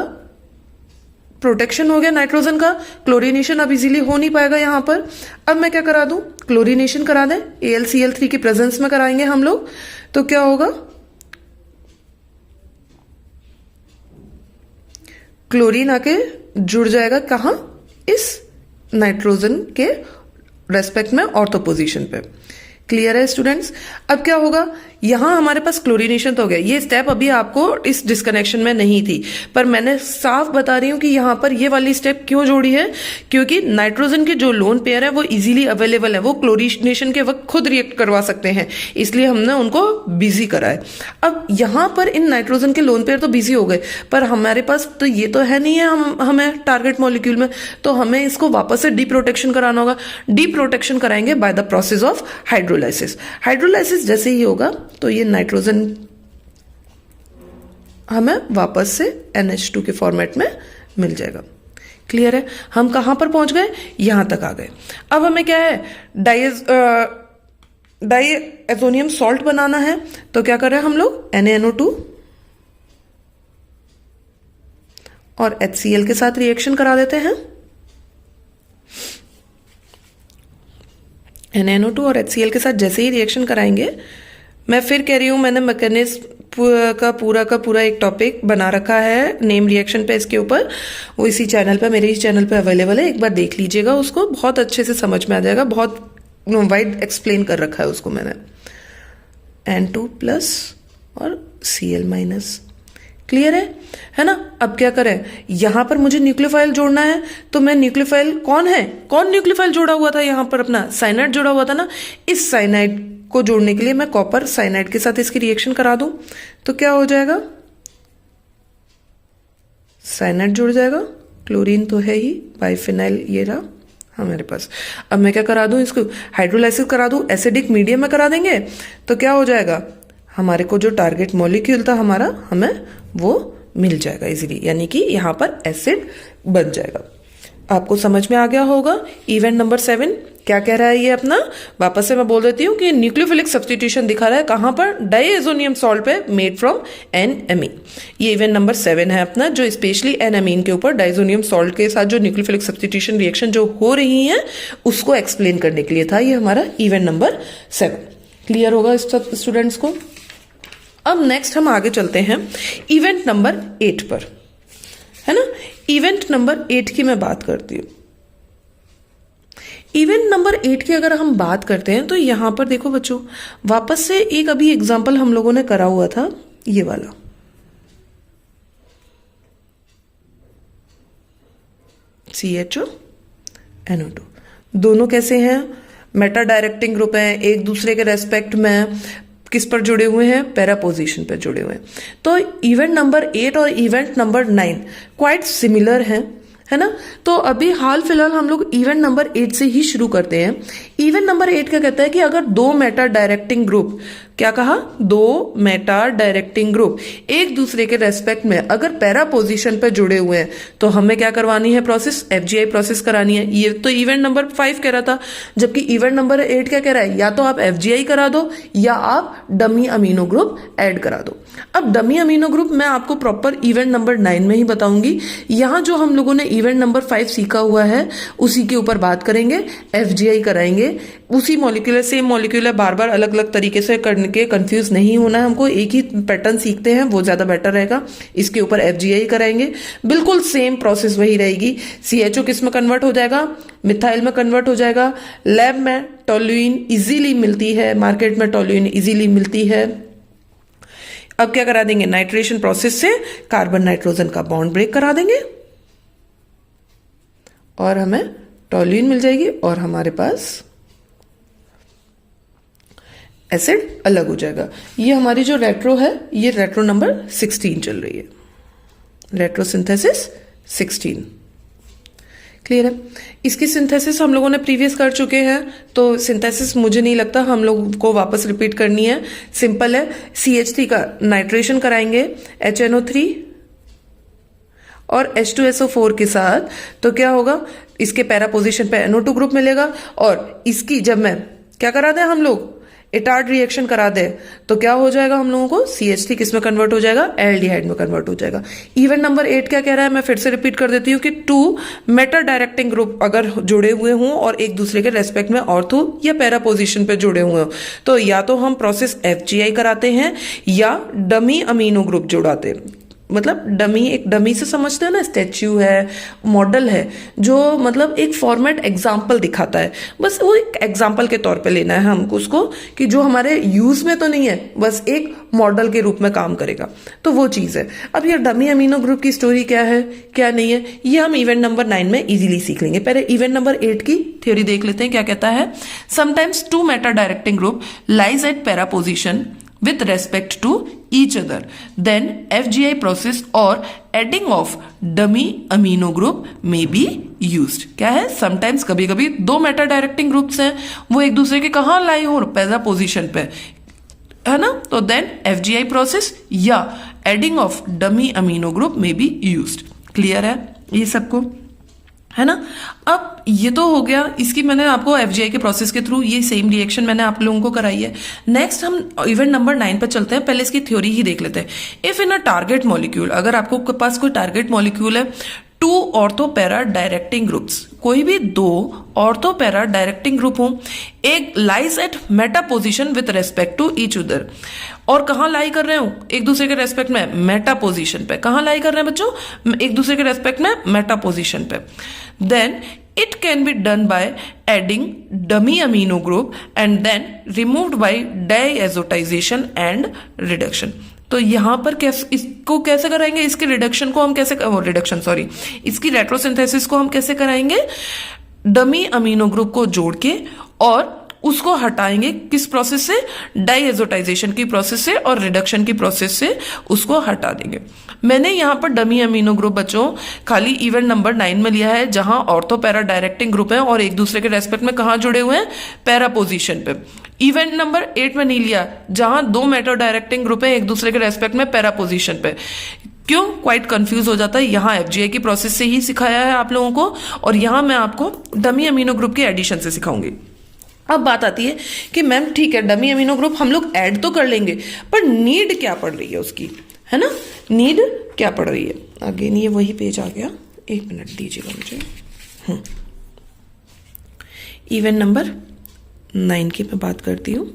प्रोटेक्शन हो गया नाइट्रोजन का। क्लोरीनेशन अब इजीली हो नहीं पाएगा यहां पर। अब मैं क्या करा दूं? क्लोरीनेशन करा दें। AlCl3 की प्रेजेंस में कराएंगे हम लोग। तो क्या होगा? क्लोरीन आके जुड़ जाएगा कहां? इस नाइट्रोजन के रेस्पेक्ट में ऑर्थो पोजीशन पे। क्लियर है स्टूडेंट्स? अब क्या होगा? यहां हमारे पास क्लोरीनेशन तो हो गया। ये स्टेप अभी आपको इस डिस्कनेक्शन में नहीं थी, पर मैंने साफ बता रही हूं कि यहां पर ये वाली स्टेप क्यों जोड़ी है। क्योंकि नाइट्रोजन के जो लोन पेयर है वो इजीली अवेलेबल है, वो क्लोरीनेशन के वक्त खुद रिएक्ट करवा सकते हैं, इसलिए हमने उनको बिजी करा है। अब यहां पर इन नाइट्रोजन के लोन पेयर तो बिजी हो गए, पर हमारे पास तो ये तो है नहीं है हमें टारगेट मॉलिक्यूल में, तो हमें इसको वापस से डीप्रोटेक्शन कराना होगा। डीप्रोटेक्शन कराएंगे by the process of hydrolysis. Hydrolysis जैसे ही होगा तो ये नाइट्रोजन हमें वापस से NH2 के फॉर्मेट में मिल जाएगा। क्लियर है? हम कहां पर पहुंच गए? यहां तक आ गए। अब हमें क्या है? डाइएजोनियम सॉल्ट बनाना है। तो क्या कर रहे हैं हम लोग? NaNO2 और HCl के साथ रिएक्शन करा देते हैं। NaNO2 और HCl के साथ जैसे ही रिएक्शन कराएंगे, मैं फिर कह रही हूं, मैंने मैकेनिज्म का पूरा एक टॉपिक बना रखा है नेम रिएक्शन पे, इसके ऊपर। वो इसी चैनल पे, मेरे ही चैनल पे अवेलेबल है। एक बार देख लीजिएगा उसको, बहुत अच्छे से समझ में आ जाएगा। बहुत वाइड एक्सप्लेन कर रखा है उसको मैंने। N2 प्लस और Cl माइनस। क्लियर है ना? अब क्या करें? यहां पर मुझे न्यूक्लियोफाइल जोड़ना है, तो मैं न्यूक्लियोफाइल कौन न्यूक्लियोफाइल जोड़ा हुआ था यहां पर? अपना साइनाइड जोड़ा हुआ था ना। इस साइनाइड को जोड़ने के लिए मैं कॉपर साइनाइड के साथ इसकी रिएक्शन करा दूं तो क्या हो जाएगा? साइनाइड जुड़ जाएगा। क्लोरीन तो है ही, बाइफिनाइल ये रहा हमारे पास। अब मैं क्या करा दूं? इसको हाइड्रोलाइसिस करा दूं, एसिडिक मीडियम में करा देंगे तो क्या हो जाएगा? हमारे को जो टारगेट मॉलिक्यूल था हमारा, हमें वो मिल जाएगा इजीली, यानी कि यहां पर एसिड बन जाएगा। आपको समझ में आ गया होगा। इवेंट नंबर 7 क्या कह रहा है ये अपना? वापस से मैं बोल देती हूँ कि न्यूक्लियोफिलिक सब्स्टिट्यूशन दिखा रहा है कहां पर? डाइएजोनियम सॉल्ट पे मेड फ्रॉम NMe। ये इवेंट नंबर 7 है अपना, जो स्पेशली NMe के ऊपर डाइएजोनियम सॉल्ट के साथ जो न्यूक्लियोफिलिक सब्स्टिट्यूशन रिएक्शन जो हो रही है उसको एक्सप्लेन करने के लिए था ये हमारा इवेंट नंबर 7। क्लियर होगा स्टूडेंट्स को? अब नेक्स्ट हम आगे चलते हैं इवेंट नंबर 8 पर, है ना? इवेंट नंबर 8 की मैं बात करती हूं। इवेंट नंबर 8 की अगर हम बात करते हैं तो यहां पर देखो बच्चों, वापस से एक अभी एग्जाम्पल हम लोगों ने करा हुआ था, ये वाला। CHO NO2 दोनों कैसे हैं? मेटा डायरेक्टिंग ग्रुप है, एक दूसरे के रेस्पेक्ट में किस पर जुड़े हुए हैं? पैरा पोजीशन पर जुड़े हुए हैं। तो इवेंट नंबर 8 और इवेंट नंबर 9 क्वाइट सिमिलर हैं, है ना। तो अभी हाल फिलहाल हम लोग इवेंट नंबर 8 से ही शुरू करते हैं। इवेंट नंबर 8 क्या कहता है कि अगर दो मेटा डायरेक्टिंग ग्रुप, क्या कहा, दो मेटा डायरेक्टिंग ग्रुप एक दूसरे के रेस्पेक्ट में अगर पैरा पोजीशन पे जुड़े हुए हैं तो हमें क्या करवानी है प्रोसेस, एफजीआई प्रोसेस करानी है। ये तो इवेंट नंबर 5 कह रहा था, जबकि इवेंट नंबर 8 क्या कह रहा है, या तो आप एफजीआई करा दो या आप डमी अमीनो ग्रुप ऐड करा दो। अब डमी अमीनो ग्रुप मैं आपको प्रॉपर इवेंट नंबर 9 में ही बताऊंगी। यहां जो हम लोगों ने इवेंट नंबर 5 सीखा हुआ है उसी के ऊपर बात करेंगे, एफजीआई कराएंगे, उसी मॉलिक्यूलर सेम मॉलिक्यूलर बार बार अलग अलग तरीके से करने के कंफ्यूज नहीं होना है हमको, एक ही पैटर्न सीखते हैं वो ज्यादा बेटर रहेगा। इसके ऊपर एफजीआई कराएंगे, बिल्कुल सेम प्रोसेस वही रहेगी। सीएचओ किस में कन्वर्ट हो जाएगा, मिथाइल में कन्वर्ट हो जाएगा। लैब में टोल्यूइन इजीली मिलती है, मार्केट में टोल्यूइन इजीली मिलती है। अब क्या करा देंगे, नाइट्रेशन प्रोसेस से कार्बन नाइट्रोजन का बॉन्ड ब्रेक करा देंगे और हमें टोल्यूइन मिल जाएगी और हमारे पास एसिड अलग हो जाएगा। ये हमारी जो रेट्रो है, ये रेट्रो नंबर 16 चल रही है, रेट्रो सिंथेसिस 16। क्लियर है। इसकी सिंथेसिस हम लोगों ने प्रीवियस कर चुके हैं, तो सिंथेसिस मुझे नहीं लगता हम लोग को वापस रिपीट करनी है, सिंपल है। CH3 का नाइट्रेशन कराएंगे HNO3 और H2SO4 के साथ, तो क्या होगा, इसके पैरा पोजीशन पे NO2 ग्रुप मिलेगा और इसकी जब मैं क्या करा दें हम लोग, इटार्ड रिएक्शन करा दे तो क्या हो जाएगा हम लोगों को, CH3 किस में कन्वर्ट हो जाएगा, एल्डिहाइड में कन्वर्ट हो जाएगा। इवेंट नंबर 8 क्या कह रहा है, मैं फिर से रिपीट कर देती हूँ कि 2 मेटा डायरेक्टिंग ग्रुप अगर जुड़े हुए हों और एक दूसरे के रेस्पेक्ट में ऑर्थो या पैरा पोजीशन पे जुड़े हुए हों तो या तो हम प्रोसेस एफजीआई कराते हैं या डमी अमीनो ग्रुप जुड़ाते हैं। मतलब डमी, एक डमी से समझते हैं ना, स्टैच्यू है, मॉडल है, जो मतलब एक फॉर्मेट एग्जाम्पल दिखाता है, बस वो एक एग्जाम्पल के तौर पे लेना है हमको उसको, कि जो हमारे यूज में तो नहीं है, बस एक मॉडल के रूप में काम करेगा, तो वो चीज है। अब ये डमी अमीनो ग्रुप की स्टोरी क्या है क्या नहीं है, ये हम इवेंट नंबर 9 में इजीली सीख लेंगे। पहले इवेंट नंबर 8 की थ्योरी देख लेते हैं, क्या कहता है। Sometimes 2 Meta directing group lies at para position with respect to each other, then FGI process or adding of dummy amino group may be used। क्या है, समटाइम्स कभी कभी दो मेटा डायरेक्टिंग ग्रुप्स हैं, वो एक दूसरे के कहाँ लाई हो, पैरा पोजीशन पे, है ना, तो देन FGI प्रोसेस या adding of dummy amino group में बी यूज्ड। क्लियर है ये सबको, है ना। अब ये तो हो गया, इसकी मैंने आपको एफजीआई के प्रोसेस के थ्रू ये सेम रिएक्शन मैंने आप लोगों को कराई है। नेक्स्ट हम इवेंट नंबर 9 पर चलते हैं, पहले इसकी थ्योरी ही देख लेते हैं। If in a target molecule, अगर आपको पास कोई टारगेट मॉलिक्यूल है, 2 ऑर्थोपैरा डायरेक्टिंग ग्रुप्स, कोई भी 2 ऑर्थोपैरा डायरेक्टिंग ग्रुप हो, एक lies at meta position with respect to each other, और कहां लाई कर रहे हो, एक दूसरे के रेस्पेक्ट में मेटा पोजीशन पे, कहां लाई कर रहे हैं बच्चों, एक दूसरे के रेस्पेक्ट में मेटा पोजीशन पे, then it can be done by adding dummy amino group and then removed by diazotization and reduction। तो यहां पर कैसे इसको कैसे कराएंगे, इसके रिडक्शन को हम कैसे, रिडक्शन सॉरी, इसकी रेट्रोसिंथेसिस को हम कैसे कराएंगे, डमी अमीनो ग्रुप को जोड़ के और उसको हटाएंगे, किस प्रोसेस से, डाइएजोटाइजेशन की प्रोसेस से और रिडक्शन की प्रोसेस से उसको हटा देंगे। मैंने यहां पर डमी अमीनो ग्रुप बच्चों खाली इवेंट नंबर 9 में लिया है, जहां ऑर्थो पैरा डायरेक्टिंग ग्रुप है और एक दूसरे के रेस्पेक्ट में कहां जुड़े हुए हैं, पैरा पोजीशन पे। इवेंट नंबर 8 में नहीं लिया, जहां 2 मेटा डायरेक्टिंग ग्रुप है एक दूसरे के रेस्पेक्ट में पैरा पोजीशन पे। क्यों, क्वाइट कंफ्यूज हो जाता है, यहां एफजीआई की प्रोसेस से ही सिखाया है आप लोगों को, और यहां मैं आपको डमी अमीनो ग्रुप के एडिशन से सिखाऊंगी। अब बात आती है कि मैम ठीक है, डमी अमीनो ग्रुप हम लोग ऐड तो कर लेंगे, पर नीड क्या पड़ रही है उसकी, है ना, नीड क्या पड़ रही है। अगेन ये वही पेज आ गया, 1 मिनट दीजिएगा मुझे। इवेंट नंबर 9 की मैं बात करती हूँ,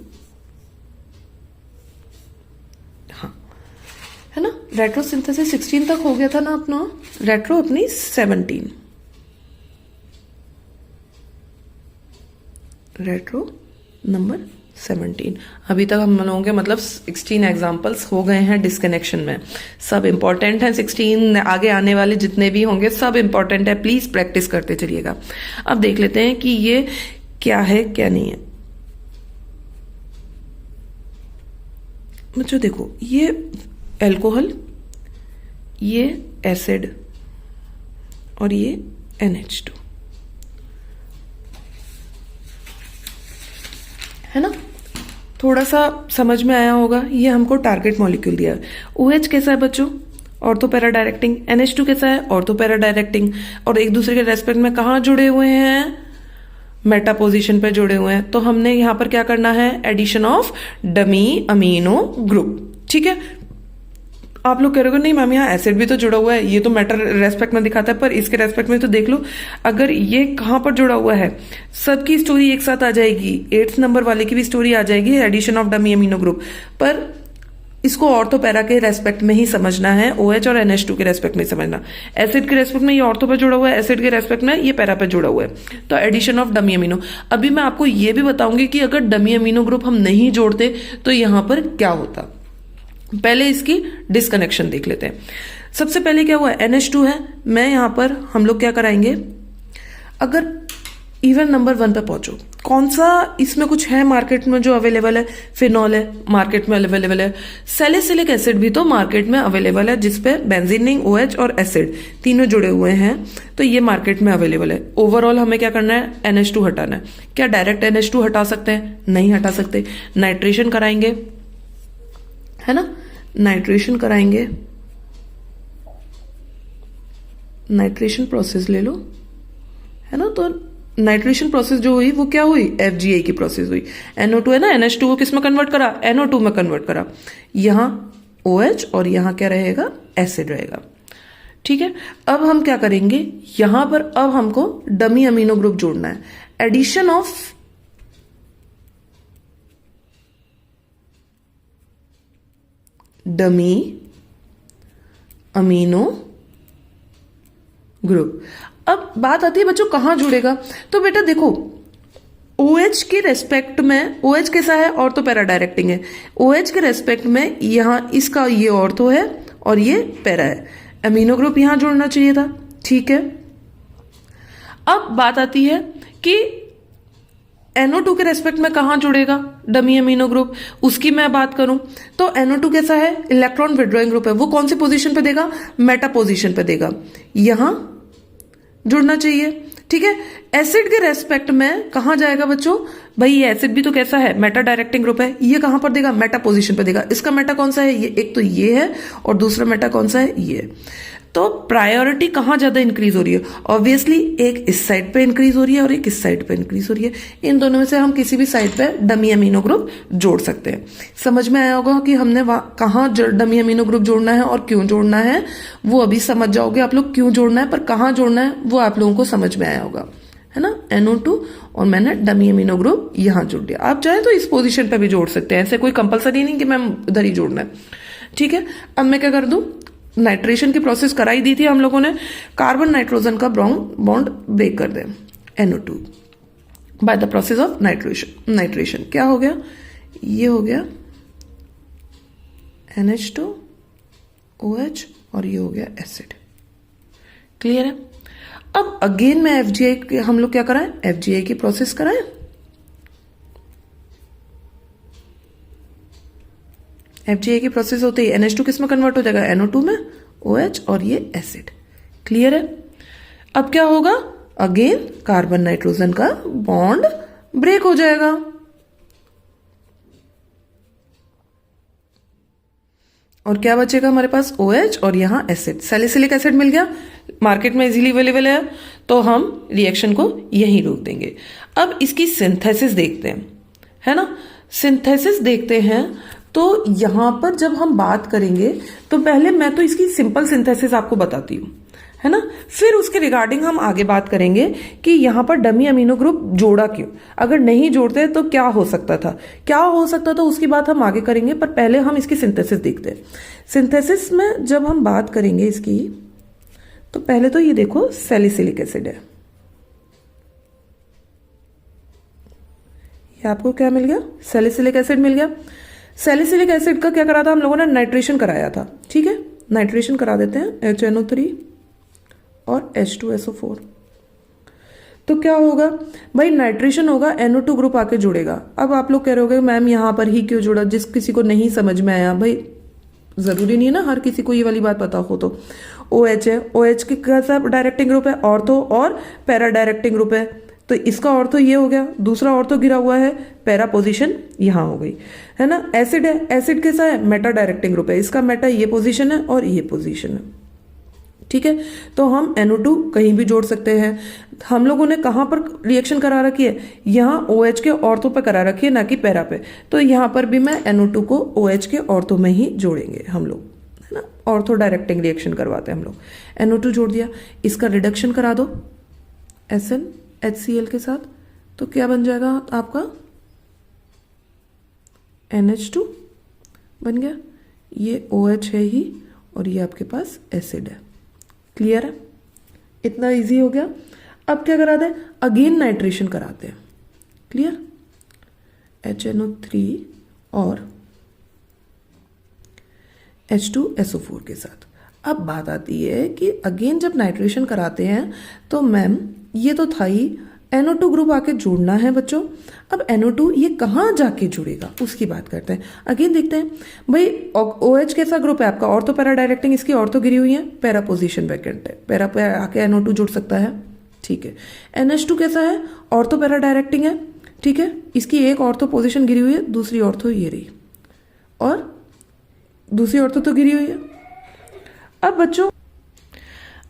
हाँ, है ना। रेट्रो सिंथेसिस 16 तक हो गया था ना अपना, रेट्रो अपनी 17, रेट्रो नंबर 17। अभी तक हम लोगों के मतलब 16 एग्जाम्पल्स हो गए हैं डिस्कनेक्शन में, सब इंपॉर्टेंट हैं। 16 आगे आने वाले जितने भी होंगे सब इंपॉर्टेंट है, प्लीज प्रैक्टिस करते चलिएगा। अब देख लेते हैं कि ये क्या है क्या नहीं है। बच्चों देखो, ये अल्कोहल, ये एसिड और ये NH2, है ना। थोड़ा सा समझ में आया होगा। ये हमको टारगेट मॉलिक्यूल दिया है। OH कैसा है बच्चों? Ortho para directing. NH2 कैसा है? Ortho para directing. और एक दूसरे के रेस्पेक्ट में कहाँ जुड़े हुए हैं? मेटा पोजीशन पे जुड़े हुए हैं। तो हमने यहां पर क्या करना है? Addition of dummy amino group. ठीक है। आप लोग कह रहे हो नहीं मैम यहाँ एसिड भी तो जुड़ा हुआ है, ये तो मेटा रेस्पेक्ट में दिखाता है, पर इसके रेस्पेक्ट में तो देख लो अगर ये कहां पर जुड़ा हुआ है। सबकी स्टोरी एक साथ आ जाएगी, 8th नंबर वाले की भी स्टोरी आ जाएगी, addition of dummy amino group. पर इसको ऑर्थो पैरा के रेस्पेक्ट में ही समझना है, OH और NH2 के रेस्पेक्ट में समझना। एसिड के रेस्पेक्ट में ये ऑर्थो पे जुड़ा हुआ है, एसिड के रेस्पेक्ट में ये पैरा पे जुड़ा हुआ है। तो एडिशन ऑफ डमी अमीनो। अभी मैं आपको ये भी बताऊंगी कि अगर डमी अमीनो ग्रुप हम नहीं जोड़ते तो यहां पर क्या होता। पहले इसकी डिस्कनेक्शन देख लेते हैं। सबसे पहले क्या हुआ? NH2 है। मैं यहां पर हम लोग क्या कराएंगे, अगर इवन नंबर 1 पे पहुंचो, कौन सा इसमें कुछ है मार्केट में जो अवेलेबल है? फिनॉल है, मार्केट में अवेलेबल है। सैलिसिलिक एसिड भी तो मार्केट में अवेलेबल है, जिसपे बेंजीन रिंग, OH और एसिड तीनों जुड़े हुए हैं, तो ये मार्केट में अवेलेबल है। ओवरऑल हमें क्या करना है? NH2 हटाना है। क्या डायरेक्ट NH2 हटा सकते हैं? नहीं हटा सकते। नाइट्रेशन कराएंगे, है ना। नाइट्रेशन कराएंगे, नाइट्रेशन प्रोसेस ले लो, है ना। तो नाइट्रेशन प्रोसेस जो हुई वो क्या हुई? FGA की प्रोसेस हुई। NO2 है ना, NH2 को किस में कन्वर्ट करा? NO2 में कन्वर्ट करा। यहां OH और यहां क्या रहेगा? एसिड रहेगा। ठीक है। अब हम क्या करेंगे, यहां पर अब हमको डमी अमीनो ग्रुप जोड़ना है। Addition of dummy amino group. अब बात आती है बच्चों कहां जुड़ेगा। तो बेटा देखो, OH के रेस्पेक्ट में, OH कैसा है? ऑर्थो पैरा डायरेक्टिंग है। OH के रेस्पेक्ट में यहां इसका ये ऑर्थो है और ये पैरा है। अमीनो ग्रुप यहां जुड़ना चाहिए था। ठीक है। अब बात आती है कि NO2 के रेस्पेक्ट में कहां जुड़ेगा डमी अमीनो ग्रुप, उसकी मैं बात करूं तो NO2 कैसा है? इलेक्ट्रॉन विड्रॉइंग ग्रुप है। वो कौन सी पोजीशन पे देगा? मेटा पोजीशन पे देगा। यहां जुड़ना चाहिए। ठीक है। एसिड के रेस्पेक्ट में कहां जाएगा बच्चों? भाई ये एसिड भी तो कैसा है? मेटा डायरेक्टिंग ग्रुप है। ये कहां पर देगा? मेटा पोजीशन पे देगा। इसका मेटा कौन सा है? ये एक तो ये है और दूसरा मेटा कौन सा है? ये। तो प्रायोरिटी कहां ज्यादा इंक्रीज हो रही है? ऑब्वियसली एक इस साइड पे इंक्रीज हो रही है और एक इस साइड पे इंक्रीज हो रही है। इन दोनों में से हम किसी भी साइड पे डमी अमीनो ग्रुप जोड़ सकते हैं। समझ में आया होगा कि हमने कहां डमी अमीनो ग्रुप जोड़ना है और क्यों जोड़ना है, वो अभी समझ जाओगे आप लोग क्यों जोड़ना है, पर कहां जोड़ना है वो आप लोगों को समझ में आया होगा, है ना। NO2 और मैंने डमी अमीनो ग्रुप यहां जोड़ दिया। आप चाहे तो इस पोजीशन पे भी जोड़ सकते हैं, ऐसे कोई कंपलसरी नहीं कि मैम उधर ही जोड़ना है। ठीक है। अब मैं क्या कर दूं, नाइट्रेशन की प्रोसेस कराई दी थी हम लोगों ने, कार्बन नाइट्रोजन का बॉन्ड ब्रेक कर दें NO2 by the process of nitration. क्या हो गया? ये हो गया NH2 OH और ये हो गया एसिड। क्लियर है। अब अगेन मैं FGA हम लोग क्या कराएं? FGA की प्रोसेस कराएं। FGA की प्रोसेस होते ही NH2 किस में कन्वर्ट हो जाएगा? NO2 में, OH और ये एसिड। क्लियर है। अब क्या होगा? अगेन कार्बन नाइट्रोजन का बॉन्ड ब्रेक हो जाएगा। और क्या बचेगा हमारे पास? OH और यहां एसिड। सैलिसिलिक एसिड मिल गया, मार्केट में इजीली अवेलेबल है, तो हम रिएक्शन को यहीं रोक देंगे। अब इसकी सिंथेसिस देखते हैं, है ना। सिंथेसिस देखते हैं तो यहां पर जब हम बात करेंगे तो पहले मैं तो इसकी सिंपल सिंथेसिस आपको बताती हूं, है ना। फिर उसके रिगार्डिंग हम आगे बात करेंगे कि यहां पर डमी अमीनो ग्रुप जोड़ा क्यों, अगर नहीं जोड़ते तो क्या हो सकता था, उसकी बात हम आगे करेंगे। पर पहले हम इसकी सिंथेसिस देखते हैं। सिंथेसिस में जब हम बात करेंगे इसकी, तो पहले तो ये देखो सैलिसिलिक एसिड है, ये आपको क्या मिल गया? सैलिसिलिक एसिड मिल गया। सैलिसिलिक एसिड का क्या करा था हम लोगों ने? नाइट्रेशन कराया था। ठीक है, नाइट्रेशन करा देते हैं, HNO3 और H2SO4। तो क्या होगा भाई? नाइट्रेशन होगा, NO2 ग्रुप आके जुड़ेगा। अब आप लोग कह रहे होगे मैम यहां पर ही क्यों जुड़ा, जिस किसी को नहीं समझ में आया भाई जरूरी नहीं है ना हर किसी को ये वाली बात पता हो। तो OH है, OH की कैसा डायरेक्टिंग ग्रुप है, ऑर्थो और पैरा डायरेक्टिंग ग्रुप है। तो इसका ऑर्थो ये हो गया, दूसरा ऑर्थो गिरा हुआ है, पैरा पोजीशन यहाँ हो गई, है ना। एसिड है, एसिड कैसा है, मेटा डायरेक्टिंग ग्रुप है, इसका मेटा ये पोजीशन है और ये पोजीशन है, ठीक है। तो हम NO2 कहीं भी जोड़ सकते हैं। हम लोगों ने कहाँ पर रिएक्शन करा रखी है, यहाँ OH के ऑर्थो पे करा रखी है, ना कि पैरा पे। तो यहाँ पर भी मैं NO2 को OH के ऑर्थो में ही जोड़ेंगे हम लोग, है ना। ऑर्थो डायरेक्टिंग रिएक्शन करवाते हैं हम लोग। NO2 जोड़ दिया, इसका रिडक्शन करा दो SnHCl के साथ, तो क्या बन जाएगा आपका NH2 बन गया। ये OH है ही और ये आपके पास एसिड है। क्लियर है, इतना इजी हो गया। अब क्या करा दें, अगेन नाइट्रेशन कराते हैं। क्लियर, HNO3 और H2SO4 के साथ। अब बात आती है कि अगेन जब नाइट्रेशन कराते हैं तो मैम ये तो था ही, NO2 ग्रुप आके जुड़ना है बच्चों। अब NO2 ये कहाँ जाके जुड़ेगा उसकी बात करते हैं। अगेन देखते हैं भाई, OH कैसा ग्रुप है आपका, ऑर्थो पैरा डायरेक्टिंग, इसकी ऑर्थो गिरी हुई है, पैरा पोजीशन वैकेंट है, पैरा पे आके NO2 जुड़ सकता है, ठीक है। NH2 कैसा है, ऑर्थो पैरा डायरेक्टिंग है, ठीक है, इसकी एक ऑर्थो पोजीशन गिरी हुई है, दूसरी ऑर्थो ये रही, और दूसरी ऑर्थो तो गिरी हुई है। अब बच्चों,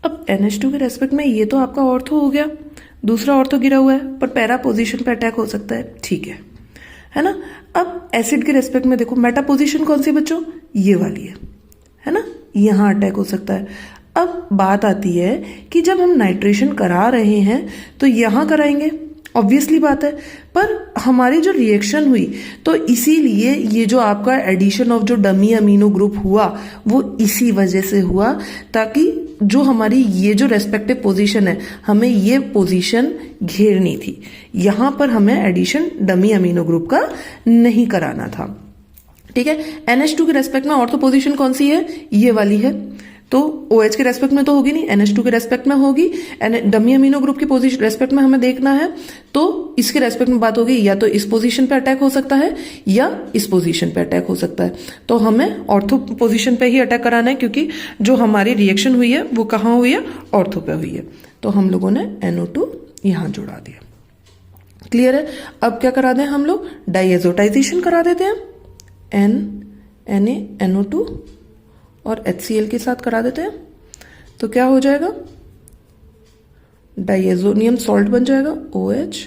अब NH2 के रेस्पेक्ट में ये तो आपका ऑर्थो हो गया, दूसरा ऑर्थो गिरा हुआ है, पर पैरा पोजीशन पे अटैक हो सकता है, ठीक है ना। अब एसिड के रेस्पेक्ट में देखो, मेटा पोजीशन कौन सी बच्चों, ये वाली है ना, यहां अटैक हो सकता है। अब बात आती है कि जब हम नाइट्रेशन करा रहे हैं तो यहां कराएंगे, ऑब्वियसली बात है, पर हमारी जो रिएक्शन हुई तो इसीलिए ये जो आपका एडिशन ऑफ जो डमी अमीनो ग्रुप हुआ वो इसी वजह से हुआ, ताकि जो हमारी ये जो रेस्पेक्टिव पोजीशन है हमें ये पोजीशन घेरनी थी, यहां पर हमें एडिशन डमी अमीनो ग्रुप का नहीं कराना था, ठीक है। NH2 के रेस्पेक्ट में ऑर्थो पोजीशन कौन सी है, ये वाली है, तो OH के रेस्पेक्ट में तो होगी नहीं, NH2 के रेस्पेक्ट में होगी। डमी अमीनो ग्रुप की पोजीशन रेस्पेक्ट में हमें देखना है, तो इसके रेस्पेक्ट में बात होगी, या तो इस पोजीशन पे अटैक हो सकता है या इस पोजीशन पे अटैक हो सकता है। तो हमें ऑर्थो पोजीशन पे ही अटैक कराना है, क्योंकि जो हमारी रिएक्शन हुई है वो कहाँ हुई है, ऑर्थो पे हुई है। तो हम लोगों ने NO2 यहां जुड़ा दिया। क्लियर है। अब क्या करा दें हम लोग, डाइएजोटाइजेशन करा देते हैं, NaNO2 और HCl के साथ करा देते हैं, तो क्या हो जाएगा, डाइएजोनियम सॉल्ट बन जाएगा OH,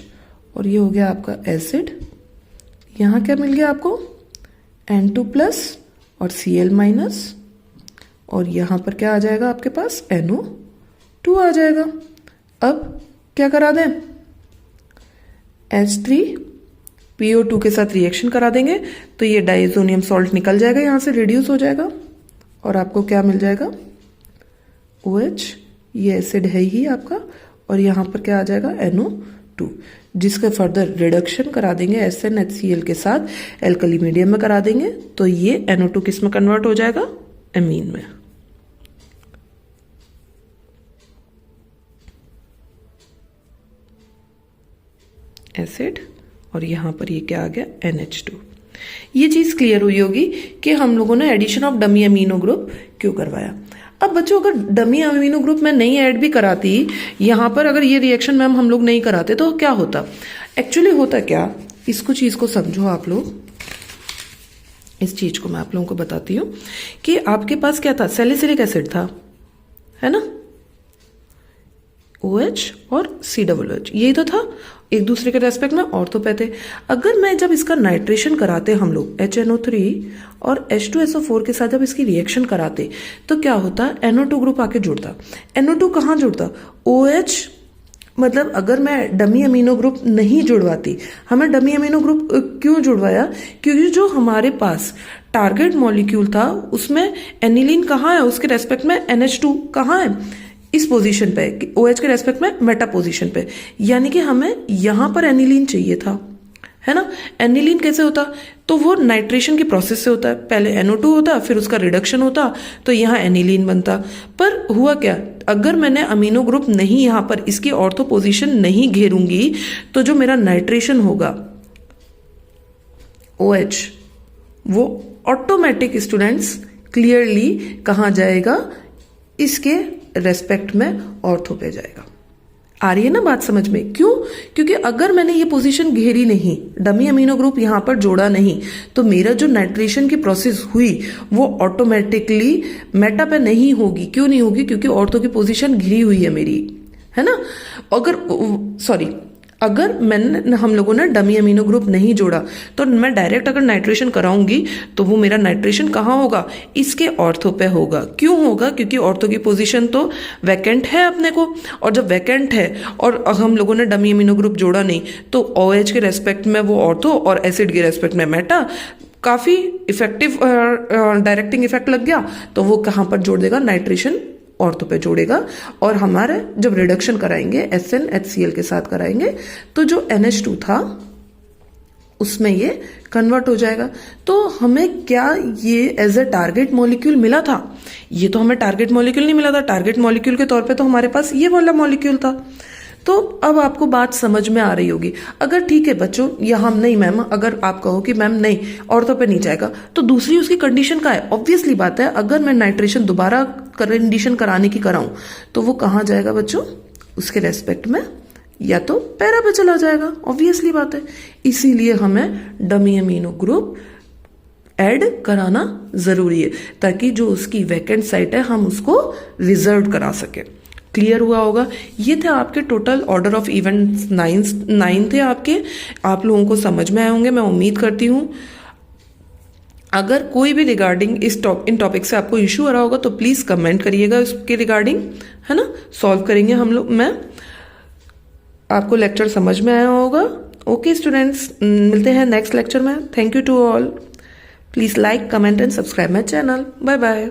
और ये हो गया आपका एसिड। यहां क्या मिल गया आपको, N2+ और Cl-, और यहां पर क्या आ जाएगा आपके पास, NO2 आ जाएगा। अब क्या करा दें, H3PO2 के साथ रिएक्शन करा देंगे, तो ये डाइएजोनियम सॉल्ट निकल जाएगा, यहां से रिड्यूस हो जाएगा, और आपको क्या मिल जाएगा, OH, ये एसिड है ही आपका, और यहां पर क्या आ जाएगा, NO2, जिसका फर्दर रिडक्शन करा देंगे SnHCl के साथ एल्कली मीडियम में करा देंगे, तो ये NO2 किस में कन्वर्ट हो जाएगा, एमीन में। एसिड, और यहां पर ये क्या आ गया, NH2। ये चीज क्लियर हुई होगी कि हम लोगों ने addition of dummy amino group क्यों करवाया। अब बच्चों, अगर डमी अमीनो ग्रुप में नहीं ऐड भी कराती, यहां पर अगर ये रिएक्शन मैम हम लोग नहीं कराते, तो क्या होता, एक्चुअली होता क्या, इसको चीज को समझो आप लोग। इस चीज को मैं आप लोगों को बताती हूं कि आपके पास क्या था, सैलिसिलिक एसिड था, है ना, OH और COOH, यही तो था, एक दूसरे के रेस्पेक्ट में ऑर्थो पे थे। अगर मैं जब इसका नाइट्रेशन कराते हम लोग HNO3 और H2SO4 के साथ जब इसकी रिएक्शन कराते, तो क्या होता, NO2 ग्रुप आके जुड़ता। NO2 कहाँ जुड़ता, OH, मतलब अगर मैं डमी अमीनो ग्रुप नहीं जुड़वाती, हमें डमी अमीनो ग्रुप क्यों जुड़वाया, क्योंकि जो हमारे पास टारगेट मॉलिक्यूल था उसमें एनिलीन कहाँ है, उसके रेस्पेक्ट में NH2 कहाँ है, इस पोजीशन पे, OH के रेस्पेक्ट में मेटा पोजीशन पे, यानी कि हमें यहां पर एनिलीन चाहिए था, है ना। एनिलीन कैसे होता, तो वो नाइट्रेशन की प्रोसेस से होता है, पहले NO2 होता, फिर उसका रिडक्शन होता, तो यहाँ एनिलीन बनता। पर हुआ क्या, अगर मैंने अमीनो ग्रुप नहीं, यहां पर इसकी ऑर्थो पोजीशन नहीं घेरूंगी, तो जो मेरा नाइट्रेशन होगा OH, वो ऑटोमेटिक स्टूडेंट्स क्लियरली कहाँ जाएगा, इसके रेस्पेक्ट में ऑर्थो पे जाएगा। आ रही है ना बात समझ में? क्यों? क्योंकि अगर मैंने ये पोजीशन घेरी नहीं, डमी अमीनो ग्रुप यहां पर जोड़ा नहीं, तो मेरा जो नाइट्रेशन की प्रोसेस हुई वो ऑटोमेटिकली मेटा पे नहीं होगी। क्यों नहीं होगी? क्योंकि ऑर्थो की पोजीशन घिरी हुई है मेरी, है ना। अगर हम लोगों ने डमी अमीनो ग्रुप नहीं जोड़ा तो मैं डायरेक्ट अगर नाइट्रेशन कराऊंगी तो वो मेरा नाइट्रेशन कहाँ होगा, इसके ऑर्थो पे होगा। क्यों होगा? क्योंकि ऑर्थो की पोजीशन तो वैकेंट है अपने को, और जब वैकेंट है और हम लोगों ने डमी अमीनो ग्रुप जोड़ा नहीं तो OH के रेस्पेक्ट में वो ऑर्थो और एसिड के रेस्पेक्ट में मेटा, काफी इफेक्टिव डायरेक्टिंग इफेक्ट लग गया। तो वो कहाँ पर जोड़ देगा, नाइट्रेशन ऑर्थो पे जोड़ेगा। और हमारे जब रिडक्शन कराएंगे SnHCl के साथ कराएंगे तो जो NH2 था उसमें ये कन्वर्ट हो जाएगा। तो हमें क्या ये एज ए टारगेट मॉलिक्यूल मिला था? ये तो हमें टारगेट मॉलिक्यूल नहीं मिला था। टारगेट मॉलिक्यूल के तौर पे तो हमारे पास ये वाला मॉलिक्यूल था। तो अब आपको बात समझ में आ रही होगी। अगर ठीक है बच्चों, या हम नहीं मैम, अगर आप कहो कि मैम नहीं ऑर्थो पे नहीं जाएगा, तो दूसरी उसकी कंडीशन का है। ऑब्वियसली बात है, अगर मैं नाइट्रेशन दोबारा कंडीशन कराने की कराऊं तो वो कहाँ जाएगा बच्चों, उसके रेस्पेक्ट में या तो पैरा पे चला जाएगा। ऑब्वियसली बात है। इसीलिए हमें डमी अमीनो ग्रुप ऐड कराना जरूरी है, ताकि जो उसकी वैकेंट साइट है हम उसको रिजर्व करा सके। क्लियर हुआ होगा? ये थे आपके टोटल ऑर्डर ऑफ इवेंट्स 9 थे आपके। आप लोगों को समझ में आए होंगे, मैं उम्मीद करती हूँ। अगर कोई भी रिगार्डिंग इन टॉपिक से आपको इश्यू आ रहा होगा तो प्लीज कमेंट करिएगा उसके रिगार्डिंग, है ना। सॉल्व करेंगे हम लोग। आपको लेक्चर समझ में आया होगा। ओके स्टूडेंट्स, मिलते हैं नेक्स्ट लेक्चर में। Thank you to all. Please like, comment and subscribe my channel. Bye bye.